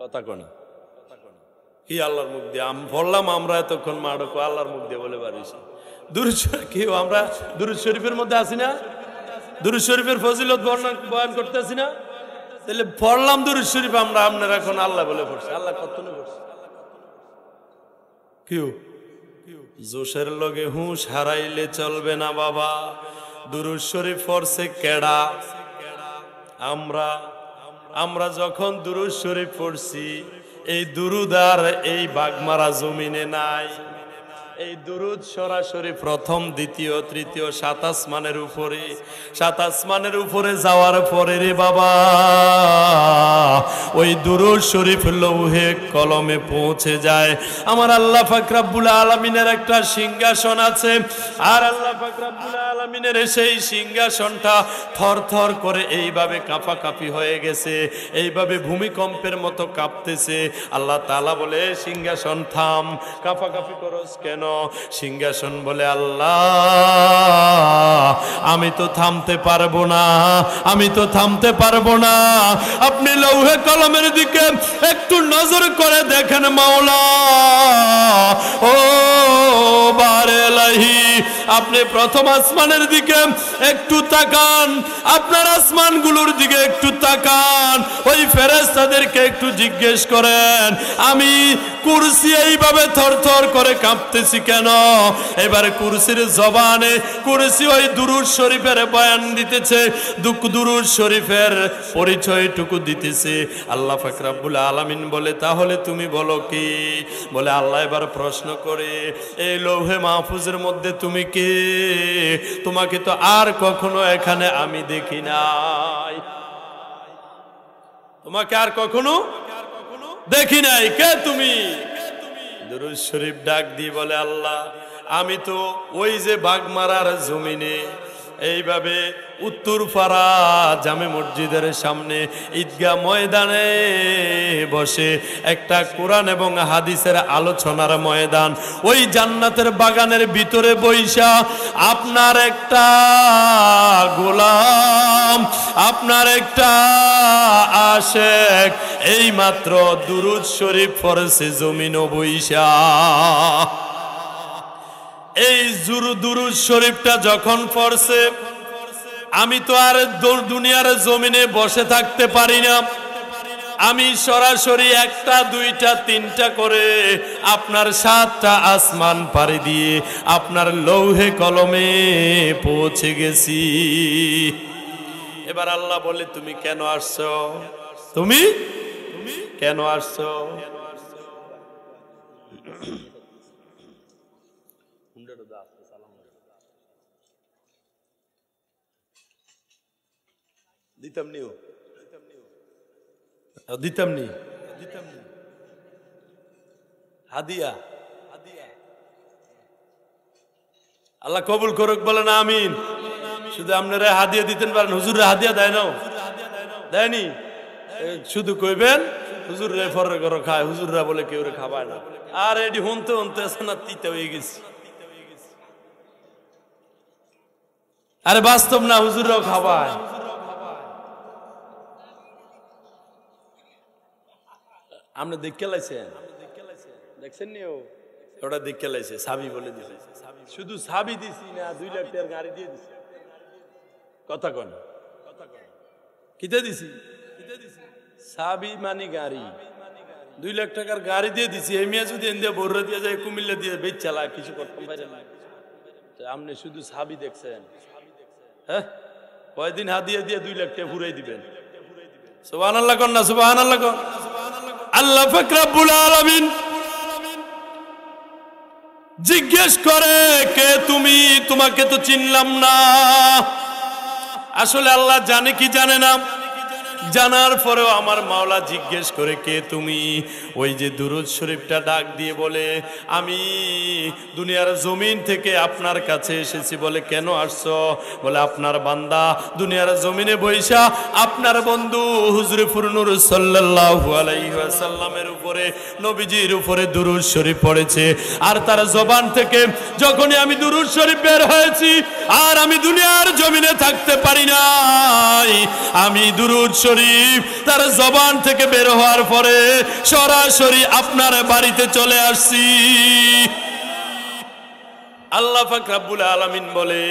Speaker 1: কথা কোনা কি আল্লাহর মুখ দিয়ে? বললাম আমরা এতক্ষণ মাডক আল্লাহর মুখ দিয়ে বলে বার হইছে। দুরূদ কি আমরা দুরূদ শরীফের মধ্যে আছি না? দুরূদ শরীফের ফজিলত বয়ান করতেছি না? তাহলে পড়লাম দুরূদ শরীফ আমরা, আপনারা এখন আল্লাহ বলে পড়ছে। আল্লাহ কত না পড়ছে? কিউ জোশের লগে হুঁশ হারাইলে চলবে না বাবা। দুরূদ শরীফ পড়ছে কেডা? আমরা যখন দুরূদ শরীফ পড়ছি, এই দুরূদ আর এই বাগমারা জমিনে নাই। এই দুরূদ সরাসরি প্রথম, দ্বিতীয়, তৃতীয় 7 আসমানের উপরে। 7 আসমানের উপরে যাওয়ার পরে রে বাবা, ওই দুরূদ শরীফ লৌহে কলমে পৌঁছে যায়। আমার আল্লাহ পাক রব্বুল আলামিনের একটা সিংহাসন আছে, আর আল্লাহ পাক রব্বুল আলামিনের সেই সিংহাসনটা থরথর করে এইভাবে কাঁপাকাঁপি হয়ে গেছে, এইভাবে ভূমিকম্পের মতো কাঁপতেছে। আল্লাহ তাআলা বলে সিংহাসন থাম, কাঁপাকাঁপি করস কেন? সিংহাসন বলে আল্লাহ আমি তো থামতে পারবো না, আমি তো থামতে পারবো না। আপনি লৌহে কলমের দিকে একটু নজর করে দেখেন মাওলা, ও বারেলাহি, আপনি প্রথম আসমানের দিকে একটু তাকান, আপনার আসমানগুলোর দিকে একটু তাকান, ওই ফেরেশতাদেরকে একটু জিজ্ঞেস করেন আমি কুরসি এইভাবে থরথর করে কাঁপতেছি কেন? এবার কুরসির জবানে কুরসি ওই দুরূদ শরীফের বয়ান দিতেছে, দুরূদ শরীফের পরিচয়টুকু দিতেছে। আল্লাহ পাক রব্বুল আলামিন বলে তাহলে তুমি বলো কি? বলে আল্লাহ এবার প্রশ্ন করে, এই লৌহে মাহফুজের মধ্যে তুমি কে? তোমাকে তো আর কখনো এখানে আমি দেখি নাই, তোমাকে আর কখনো দেখি নাই, কে তুমি? দুরূদ শরীফ ডাক দিয়ে বলে আল্লাহ আমি তো ওই যে বাগমারার জমিনে এইভাবে উত্তরপাড়া জামে মসজিদের সামনে ঈদগাহ ময়দানে বসে একটা কোরআন এবং হাদিসের আলোচনার ময়দান, ওই জান্নাতের বাগানের ভিতরে বইসা আপনার একটা গোলাম, আপনার একটা আশেক এই মাত্র দুরূদ শরীফ পড়ছে জমিন বইসা। এই দুরূদ শরীফটা যখন পড়ছে, আমি তো আর দুনিয়ার জমিনে বসে থাকতে পারি না, আমি সরাসরি 1টা 2টা 3টা করে আপনার 7টা আসমান পাড়ি দিয়ে আপনার লৌহে কলমে পৌঁছে গেছি। এবার আল্লাহ বলে তুমি কেন আসছো? তুমি কেন আসছো? দিতাম নি হাদিয়া, আল্লাহ কবুল করুক বলেন আমিন। শুধু আপনারা হাদিয়া দিতেন পারেন, হুজুরে হাদিয়া দেয় না, দেয়নি? শুধু কইবেন হুজুর রে ফর করে খায়, হুজুররা বলে কেউ রে খাবায় না। আর এটি হুনতে হুনতে না তিতে হয়ে গেছে। আরে বাস্তব না, হুজুররাও খাবায়। আপনি দেখে লাইছেন, দেখছেন নি? ওটা দেখে লাইছে সাবি বলে দিছে। শুধু সাবি দিছি না 2 লাখ টাকার গাড়ি দিয়ে দিছি। কথা কন কিতে দিছি? সাবি মানে গাড়ি, 2 লাখ টাকার গাড়ি দিয়ে দিছি। এই মেয়ে যদি এনে বড়রা দিয়ে যায় কুমিল্লা দিয়ে বেচ চালা কিছু করতে পারে না। আপনি শুধু সাবি দেখছেন, হ্যাঁ কয়দিন হাদিয়া দিয়ে 2 লাখ টাকা ফুরাই দিবেন। সুবহানাল্লাহ কন না সুবহানাল্লাহ কন। আল্লাহ পাক রব্বুল আলামিন জিজ্ঞেস করে কে তুমি? তোমাকে তো চিনলাম না। আসলে আল্লাহ জানে কি জানে না, জানার পরেও আমার মাওলা জিজ্ঞেস করে কে তুমি? ওই যে দুরূদ শরীফটা ডাক দিয়ে বলে আমি দুনিয়ার জমিন থেকে আপনার কাছে এসেছি। বলে কেন আসছো? বলে আপনার বান্দা দুনিয়ার জমিনে বৈশা আপনার বন্ধু হুজুরে ফুরনুর সাল্লাল্লাহু আলাইহি ওয়াসাল্লামের উপরে, নবীজির উপরে দুরূদ শরীফ পড়েছে। আর তার জবান থেকে যখনই আমি দুরূদ শরীফ বের হয়েছি, আর আমি দুনিয়ার জমিনে থাকতে পারি নাই, আমি দুরূদ শরীফ তার জবান থেকে বের হওয়ার পরে সরাসরি আপনার বাড়িতে চলে আসছি। আল্লাহ পাক রব্বুল আলামিন বলে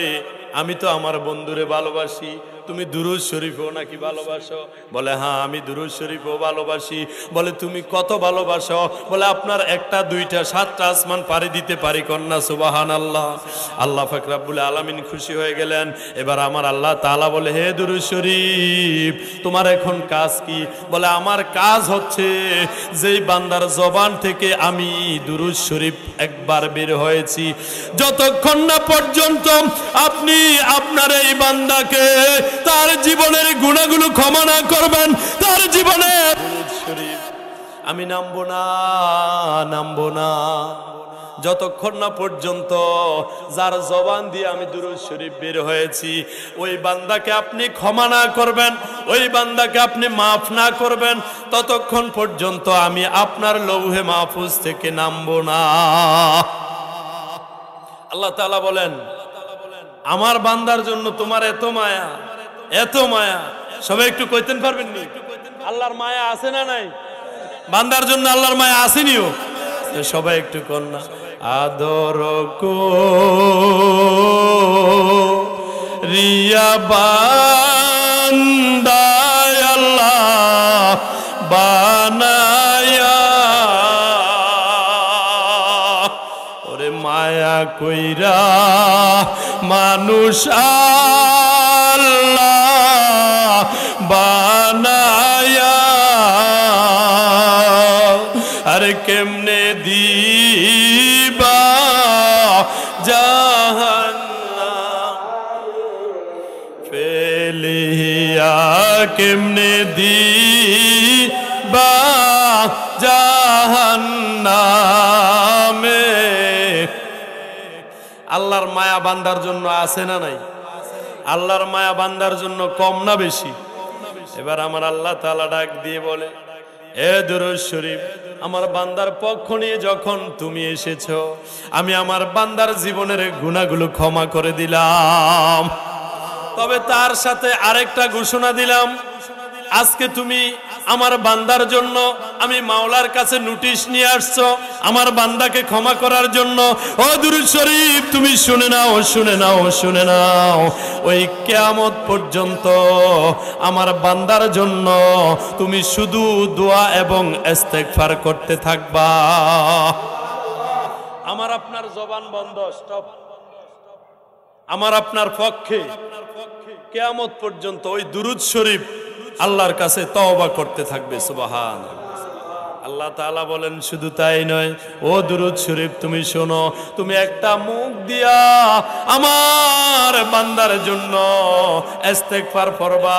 Speaker 1: আমি তো আমার বন্ধুরে ভালোবাসি। তুমি দুরূদ শরীফও নাকি ভালোবাসো? বলে হ্যাঁ আমি দুরূদ শরীফও ভালোবাসি। বলে তুমি কত ভালোবাসো? বলে আপনার 1টা 2টা 7টা আসমান পাড়ি দিতে পারি। কন্যা সুবহানাল্লাহ। আল্লাহ পাক রব্বুল আলামিন খুশি হয়ে গেলেন। এবার আমার আল্লাহ তাআলা বলে হে দুরূদ শরীফ তোমার এখন কাজ কি? বলে আমার কাজ হচ্ছে যেই বান্দার জবান থেকে আমি দুরূদ শরীফ একবার বের হয়েছি, যতক্ষণ না পর্যন্ত আপনি আপনার এই বান্দাকে তার জীবনের গুনাহগুলো ক্ষমা না করবেন, তার জীবনে দুরূদ শরীফ আমি নামবো না যতক্ষণ না পর্যন্ত যার জবান দিয়ে আমি দুরূদ শরীফ বের হয়েছি ওই বান্দাকে আপনি ক্ষমা না করবেন, ওই বান্দাকে আপনি মাফ না করবেন, ততক্ষণ পর্যন্ত আমি আপনার লৌহে মাহফুজ থেকে নামবো না। আল্লাহ তাআলা বলেন আমার বান্দার জন্য তোমার এত মায়া, এত মায়া। সবাই একটু কইতেন পারবেন নি আল্লাহর মায়া আছে না নাই? বান্দার জন্য আল্লাহর মায়া আসেনিও? সবাই একটু কোন না আদর রিয়া বান্দায় আল্লাহ বানায়া, ওরে মায়া কইরা মানুষ আল্লাহ বানায়া, আরে কেমনে দিবা জাহান্নাম ফেলিয়া, কেমনে দিবা জাহান্নামে। আল্লাহর মায়া বান্দার জন্য আছে না নাই? আল্লাহর মায়া বান্দার জন্য কম না বেশি? এবার আমার আল্লাহ তাআলা ডাক দিয়ে বলে এ দুরূদ শরীফ আমার বান্দার পক্ষ নিয়ে যখন তুমি এসেছো আমি আমার বান্দার জীবনের গুনাহগুলো ক্ষমা করে দিলাম। তবে তার সাথে আরেকটা ঘোষণা দিলাম, আজকে তুমি আমার বান্দার জন্য আমি মাওলার কাছে নোটিশ নিয়ে আসছো আমার বান্দাকে ক্ষমা করার জন্য। ও দুরূদ শরীফ তুমি শুনে নাও, শুনে নাও, শুনে নাও। ওই কিয়ামত পর্যন্ত আমার বান্দার জন্য তুমি শুধু দোয়া এবং ইস্তেগফার করতে থাকবা। আমার আপনার জবান বন্ধ, স্টপ। আমার আপনার পক্ষে কিয়ামত পর্যন্ত ওই দুরূদ শরীফ আল্লাহর কাছে তওবা করতে থাকবে। সুবহানাল্লাহ। আল্লাহ তাআলা বলেন শুধু তাই নয়, ও দুরূদ শরীফ তুমি শোনো, তুমি একটা মুখ দিয়া আমার বান্দার জন্য ইস্তেগফার করবা।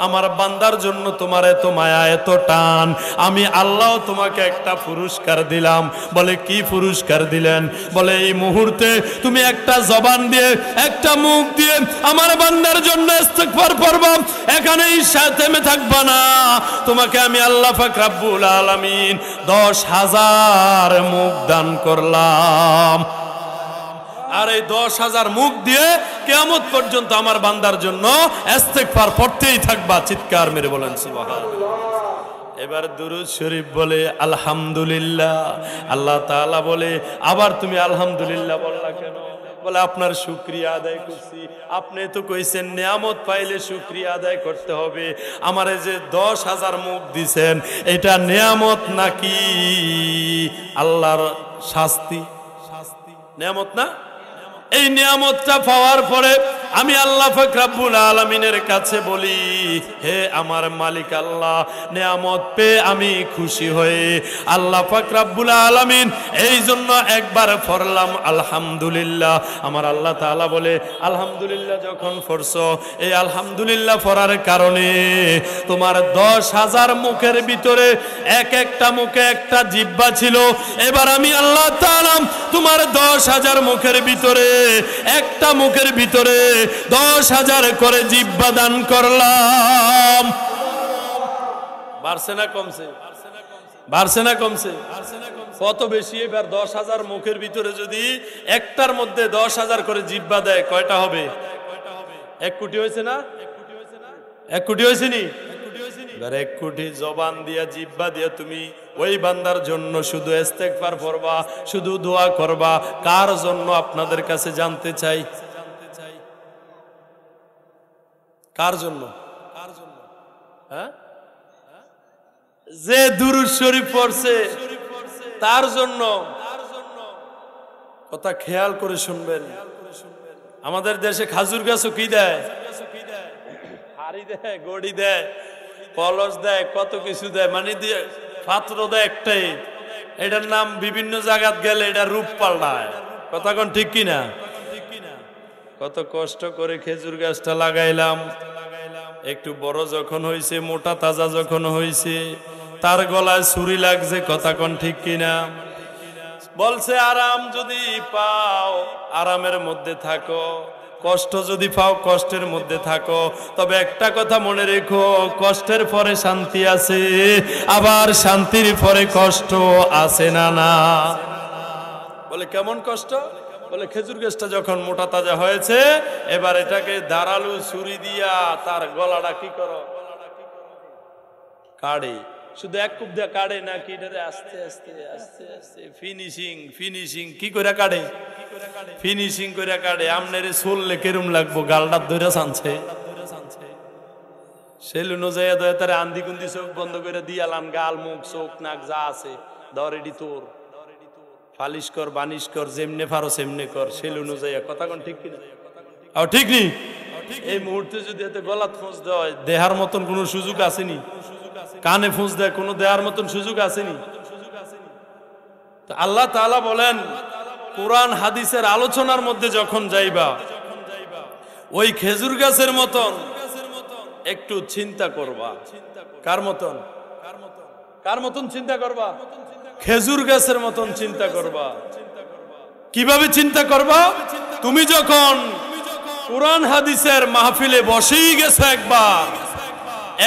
Speaker 1: আমার বান্দার জন্য তোমার এত মায়া, এত টান, আমি আল্লাহ তোমাকে একটা পুরস্কার দিলাম। বলে কি পুরস্কার দিলেন? বলে এই মুহূর্তে তুমি একটা জবান দিয়ে, একটা মুখ দিয়ে আমার বান্দার জন্য ইস্তেগফার করবা, এখানেই থেমে থাকবা না। তোমাকে আমি আল্লাহ পাক রব্বুল আলামিন 10,000 মুখ দান করলাম। আর এই 10,000 মুখ দিয়ে কিয়ামত পর্যন্ত আমার বান্দার জন্য ইস্তেগফার পড়তেই থাকবা। চিৎকার মেরে বলেন সুবহানাল্লাহ। এবার দুরূদ শরীফ বলে আলহামদুলিল্লাহ। আল্লাহ তাআলা বলে আবার তুমি আলহামদুলিল্লাহ বললা কেন? বলে আপনার শুকরিয়া আদায় করছি। আপনি তো কইছেন নিয়ামত পাইলে শুকরিয়া আদায় করতে হবে। আমারে যে 10,000 মুখ দিছেন এটা নিয়ামত নাকি আল্লাহর শাস্তি? নিয়ামত না? এই নিয়ামতটা পাওয়ার পরে আমি আল্লাহ পাক রব্বুল আলামিনের কাছে বলি, হে আমার মালিক আল্লাহ, নিয়ামত পেয়ে আমি খুশি হয়ে আল্লাহ পাক রব্বুল আলামিন এই জন্য একবার পড়লাম আলহামদুলিল্লাহ। আমার আল্লাহ তাআলা বলে আলহামদুলিল্লাহ যখন পড়ছো, এই আলহামদুলিল্লাহ পড়ার কারণে তোমার 10,000 মুখের ভিতরে এক একটা মুখে একটা জিহ্বা ছিল। এবার আমি আল্লাহ তাআলা তোমার 10,000 মুখের ভিতরে একটা মুখের ভিতরে 10,000 করে জিহ্বা দান করলাম। বাড়ছে না কমছে? বাড়ছে না কমছে? কত বেশি? এবার 10,000 মুখের ভিতরে যদি একটার মধ্যে 10,000 করে জিহ্বা দেয় কয়টা হবে? 1 কোটি হয়েছে না? 1 কোটি হয়েছে নি? এবার 1 কোটি জবান দিয়া জিহ্বা দিয়া তুমি ওই বান্দার জন্য শুধু ইস্তেগফার পড়বা, শুধু দোয়া করবা। কার জন্য আপনাদের কাছে জানতে চাই? কার জন্য? হ্যাঁ, যে দুরূদ শরীফ পড়ছে তার জন্য। কথা খেয়াল করে শুনবেন। আমাদের দেশে খাজুর গাছও কি দেয়? হাড়ি দেয়, গড়ি দেয়, কলস দেয়, কত কিছু দেয়, মানে দিয়ে পাত্র দেয় একটাই। এটার নাম বিভিন্ন জায়গাত গেলে এটা রূপ পাল্টায়। কথা কোন ঠিক কিনা? কত কষ্ট করে খেজুর গাছটা লাগাইলাম, একটু বড় যখন হয়েছে, মোটা তাজা যখন হয়েছে, তার গলায় ছুরি লাগছে। কথা কোন ঠিক কিনা? বলছে আরাম যদি পাও আরামের মধ্যে থাকো, কষ্ট যদি পাও কষ্টের মধ্যে থাকো। তবে একটা কথা মনে রেখো, কষ্টের পরে শান্তি আছে, আবার শান্তির পরে কষ্ট আছে না? না। বলে কেমন কষ্ট? বলে খেজুর গাছটা যখন মোটা তাজা হয়েছে, এবার এটাকে ধারালো ছুরি দিয়া তার গলাটা কি করো? কাটে। শুধু এক কূপ দিয়ে কাটে নাকি এটারে আস্তে আস্তে আস্তে আস্তে ফিনিশিং ফিনিশিং কি করে কাটে? ফিনিশিং করে কাটে। আমনেরে চললে কেরম লাগবো? গালটা ধরে ছানছে। সেলুন যাইয়া দয়া তারে আন্দি কুন্দি চোখ বন্ধ করে দিয়ালাম, গাল মুখ চোখ নাক যা আছে ধর এডি তোর, ফালিশ কর বানিশ কর, যেমনে পারো সেমনে কর। সেলুন যাইয়া। কথা কোন ঠিক কিনা? ঠিক নি? এই মুহূর্তে যদি এতে গলাত ফোঁস দেওয়া হয়, দেহার মতন কোন সুযোগ আসেনি? কানে ফুঁস দেয়, কোনো দেওয়ার মতন সুযোগ আসেনি? আল্লাহ তাআলা বলেন কোরআন হাদিসের আলোচনার মধ্যে যখন যাইবা, ওই খেজুর গাছের মতন একটু চিন্তা করবা। কার মতন? কার মতন চিন্তা করবা? খেজুর গাছের মতন চিন্তা করবা। কিভাবে চিন্তা করবা? তুমি যখন কোরআন হাদিসের মাহফিলে বসেই গেছো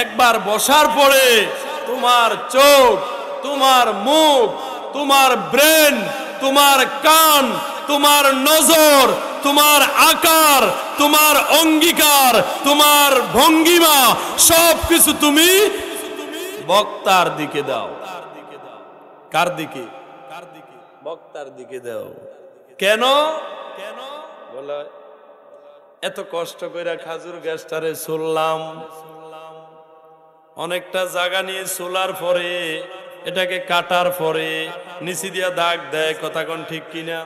Speaker 1: একবার বসার পরে তোমার চোখ, তোমার মুখ, তোমার ব্রেন, তোমার কান, তোমার নজর, তোমার আকার, তোমার অঙ্গীকার, তোমার ভঙ্গিমা সবকিছু তুমি বক্তার দিকে দাও। কার দিকে? বক্তার দিকে দাও। কেন? বলে এত কষ্ট করে খাজুর গাছটারে চললাম, অনেকটা জায়গা নিয়ে চলার পরে এটাকে কাটার পরে নিচে দিয়া দাগ দেয়। কথা কোন ঠিক কিনা?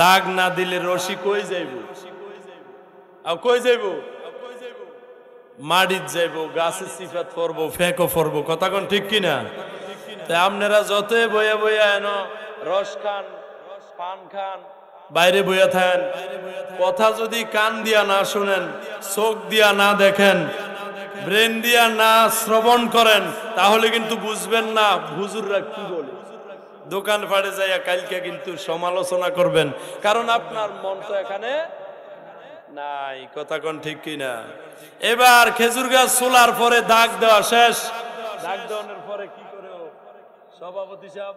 Speaker 1: দাগ না দিলে রশি কই যাইব? আর কই যাইব? মাটিত যাইব, গাছের সিফাত পড়বো, ফেঁকো পড়বো। কথা কোন ঠিক কিনা? তাই আপনারা যতই বইয়া বইয়া এন রস খান, পান খান, বাইরে বইয়া থাকেন, কথা যদি কান দিয়া না শুনেন, চোখ দিয়া না দেখেন, ব্রেন দিয়া না শ্রবণ করেন, তাহলে কিন্তু বুঝবেন না হুজুররা কি বলে। দোকান পাড়ে যাইয়া কালকে কিন্তু সমালোচনা করবেন, কারণ আপনার মন তো এখানে নাই। কথা কোন ঠিক কিনা? এবার খেজুর গাছ চুলার পরে দাগ দেওয়া শেষ। দাগ দেওয়ার পরে কি করে সভাপতি সাহেব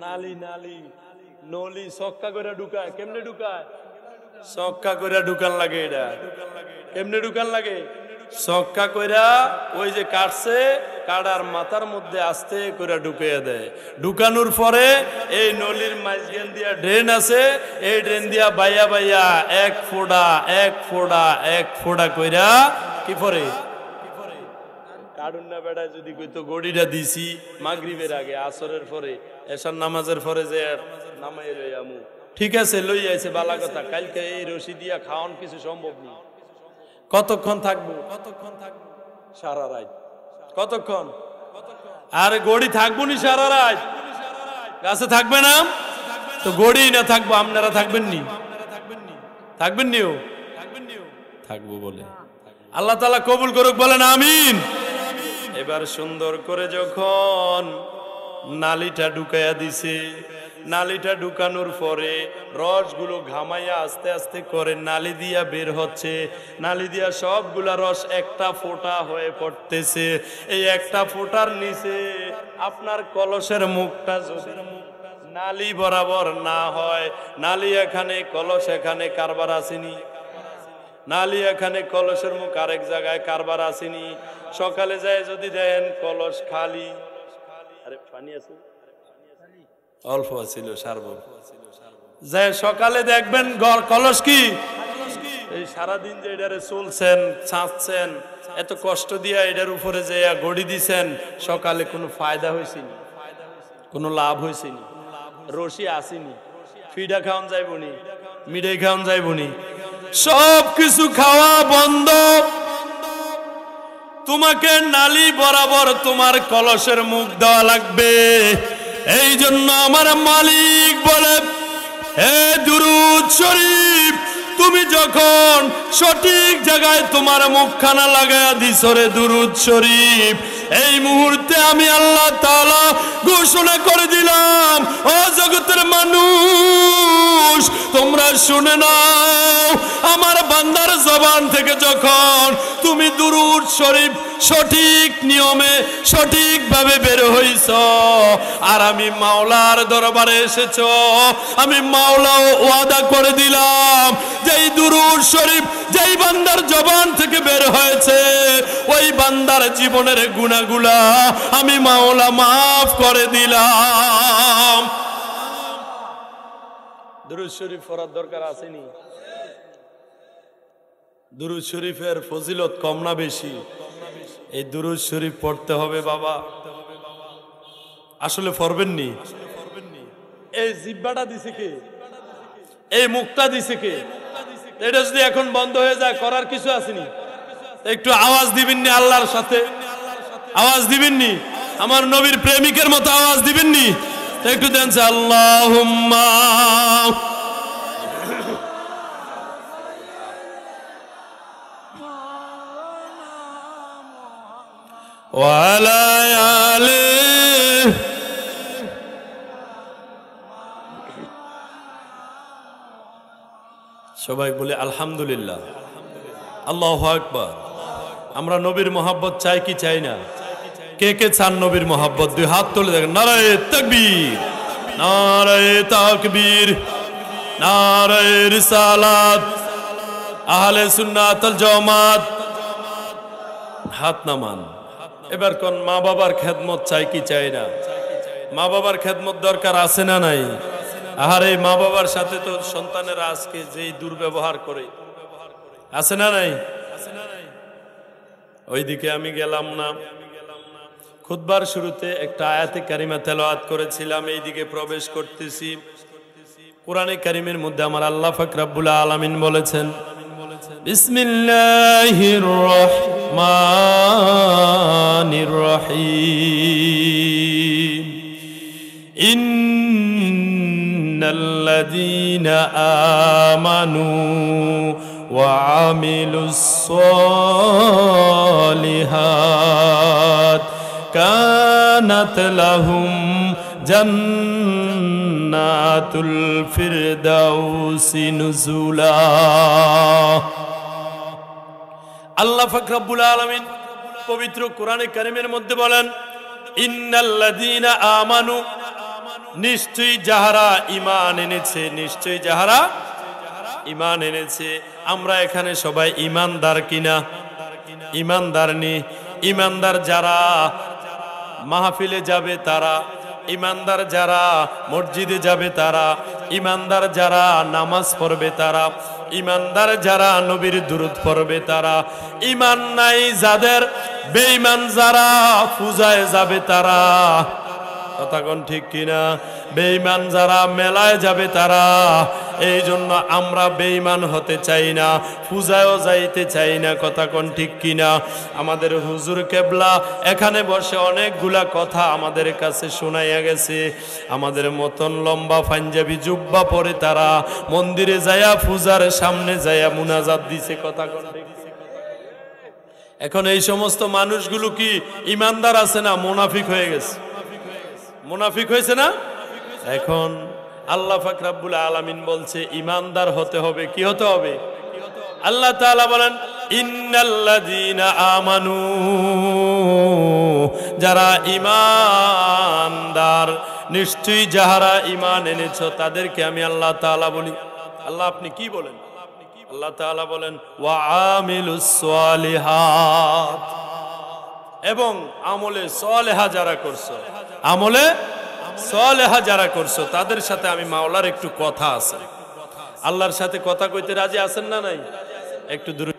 Speaker 1: নালি নালি নলি ছক্কা করে ঢুকায়। কেমনে ঢুকায়? ছক্কা করে ঢুকান লাগে। এটা কেমনে ঢুকান লাগে? ছক্কা কইরা ওই যে কাটছে কাটার মাথার মধ্যে আস্তে করে ঢুকিয়ে দেয়। ঢুকানোর পরে এই নলির মাঝখান দিয়া ড্রেন আছে, এই ড্রেন দিয়া বাইয়া বাইয়া এক ফোঁটা কইরা কি পরে কারণ না বেড়া যদি কইতো গড়িটা দিছি মাগরিবের আগে আসরের পরে এশার নামাজের পরে যে নামাই লই আমু, ঠিক আছে লই আইছে বালা কথা, কালকে এই রশি দিয়া খাওয়ান কিছু সম্ভব নেই। কতক্ষণ থাকবো? সারা রাত। কতক্ষণ? আর গড়ি থাকবো নি সারা রাত? গাছে থাকবে না তো গড়ি না থাকবো, আপনারা থাকবেন নি? থাকবেন নিও? থাকবো বলে আল্লাহ তাআলা কবুল করুক, বলেন আমিন। এবার সুন্দর করে যখন নালিটা ঢুকাইয়া দিছে, নালিটা ঢুকানোর পরে রসগুলো ঘামাইয়া আস্তে আস্তে করে নালি দিয়া বের হচ্ছে, নালি দিয়া সবগুলা রস একটা ফোঁটা হয়ে পড়তেছে। এই একটা ফোঁটার নিচে আপনার কলসের মুখটা যদি নালি বরাবর না হয়, নালি এখানে কলস এখানে কারবার আসেনি, নালি এখানে কলসের মুখ আরেক জায়গায় কারবার আসেনি। সকালে যায় যদি দেখেন কলস খালি, আরে পানি আছে অল্প ছিল সারবো, যে সকালে দেখবেন কলস কি এই সারাদিন যে এটারে চলছেন ছাঁচছেন এত কষ্ট দিয়া এটার উপরে যে গড়ি দিছেন, সকালে কোনো ফায়দা হয়েছে নি, কোনো লাভ হয়েছে নি, রশি আসেনি, ফিডা খাওয়ান যাইবনি, মিঠাই খাওয়ান যাইবনি, সব কিছু খাওয়া বন্ধ। তোমাকে নালি বরাবর তোমার কলসের মুখ দেওয়া লাগবে। এই জন্য আমার মালিক বলে, হে দুরূদ শরীফ, তুমি যখন সঠিক জায়গায় তোমার মুখখানা লাগায়া দিছ রে দুরূদ শরীফ, এই মুহূর্তে আমি আল্লাহ তাআলা ঘোষণা করে দিলাম, ও জগতের মানুষ তোমরা শুনে নাও, আমার বান্দার জবান থেকে যখন তুমি দুরূদ শরীফ সঠিক নিয়মে সঠিকভাবে বের হইছ আর আমি মাওলার দরবারে এসেছ, আমি মাওলাও ওয়াদা করে দিলাম যেই দুরূদ শরীফ যেই বান্দার জবান থেকে বের হয়েছে ওই বান্দার জীবনের গুনাহগুলা আমি মাওলা মাফ করে দিলাম। দুরূদ শরীফ পড়ার দরকার আসেনি? দুরূদ শরীফের ফজিলত কম না বেশি? এই দুরূদ শরীফ পড়তে হবে বাবা। আসলে পড়বেন নি? এই জিহ্বাটা দিছে কে? এই মুখটা দিছে কে? এটা যদি এখন বন্ধ হয়ে যায় করার কিছু আসেনি? একটু আওয়াজ দিবেন নি আল্লাহর সাথে? আওয়াজ দিবেন নি? আমার নবীর প্রেমিকের মতো আওয়াজ দিবেন নি? একটু দেন আল্লাহুম্মা ওয়ালা আলি। সবাই বলে আলহামদুলিল্লাহ, আল্লাহু আকবার। আমরা নবীর মোহাব্বত চাই কি চাই না? কে কে চান নবীর মোহাব্বত? দুই হাত তুলে দেখেন। নারায়ে তাকবীর, নারায়ে তাকবীর, নারায়ে রিসালাত, আহলে সুন্নাত ওয়াল জামাত। হাত নামান। এবার কোন মা বাবার খেদমত চাই কি চাই না? মা বাবার খেদমত দরকার আছে না নাই? আর এই মা বাবার সাথে তো সন্তানেরা আজকে যেই দুর্ব্যবহার করে, আছে না নাই? ওইদিকে আমি গেলাম না। খুতবার শুরুতে একটা আয়াতে কারিমা তেলাওয়াত করেছিলাম, এইদিকে প্রবেশ করতেছি। কোরআনে কারিমের মধ্যে আমার আল্লাহ পাক রব্বুল আলামিন বলেছেন, বিসমিল্লাহির রহমানির রহিম, ইন্নাল্লাযীনা আমানু ওয়া আমিলুস সালিহাত কানাত লাহুম জান্নাতুল ফিরদাউসি নুজুলা। আল্লাহ পাক রব্বুল আলামিন পবিত্র কোরআনে কারীমের মধ্যে বলেন, ইন্নাল্লাযীনা আমানু, নিশ্চয়ই যাহারা ঈমান এনেছে, নিশ্চয়ই যাহারা ঈমান এনেছে। আমরা এখানে সবাই ঈমানদার কিনা? ইমানদারনি। ইমানদার যারা মাহফিলে যাবে তারা, ইমানদার যারা মসজিদে যাবে তারা, ইমানদার যারা নামাজ পড়বে তারা, ইমানদার যারা নবীর দুরূদ পড়বে তারা, ইমান নাই যাদের, বেঈমান যারা পূজায় যাবে তারা। কথা কোন ঠিক কিনা? বেঈমান যারা মেলায় যাবে তারা। এই জন্য আমরা বেঈমান হতে চাই না, পূজায়ও যাইতে চাই না। কথা কোন ঠিক কিনা? আমাদের হুজুর কেবলা এখানে বসে অনেকগুলা কথা আমাদের কাছে শোনাইয়া গেছে। আমাদের মতন লম্বা পাঞ্জাবি জুব্বা পরে তারা মন্দিরে যায়া পূজার সামনে যায়া মুনাজাত দিছে। কথা কোন ঠিক? এখন এই সমস্ত মানুষগুলো কি ইমানদার আছে না মুনাফিক হয়ে গেছে? মুনাফিক হয়েছে না? এখন আল্লাহ পাক রব্বুল আলামিন বলছে ইমানদার হতে হবে। কি হতে হবে? আল্লাহ তাআলা বলেন ইন্নাল্লাযীনা আমানু, যারা ইমানদার, নিশ্চয়ই যাহারা ঈমান এনেছো তাদেরকে আমি আল্লাহ তাআলা বলি। আল্লাহ আপনি কি বলেন? আল্লাহ তাআলা বলেন ওয়া আমিলুস সালিহাত, এবং আমলে সালেহা যারা করছো, আমলে সালেহা যারা করছো তাদের সাথে আমি মাওলার একটু কথা আছে। আল্লাহর সাথে কথা কইতে রাজি আছেন না নাই? একটু দূর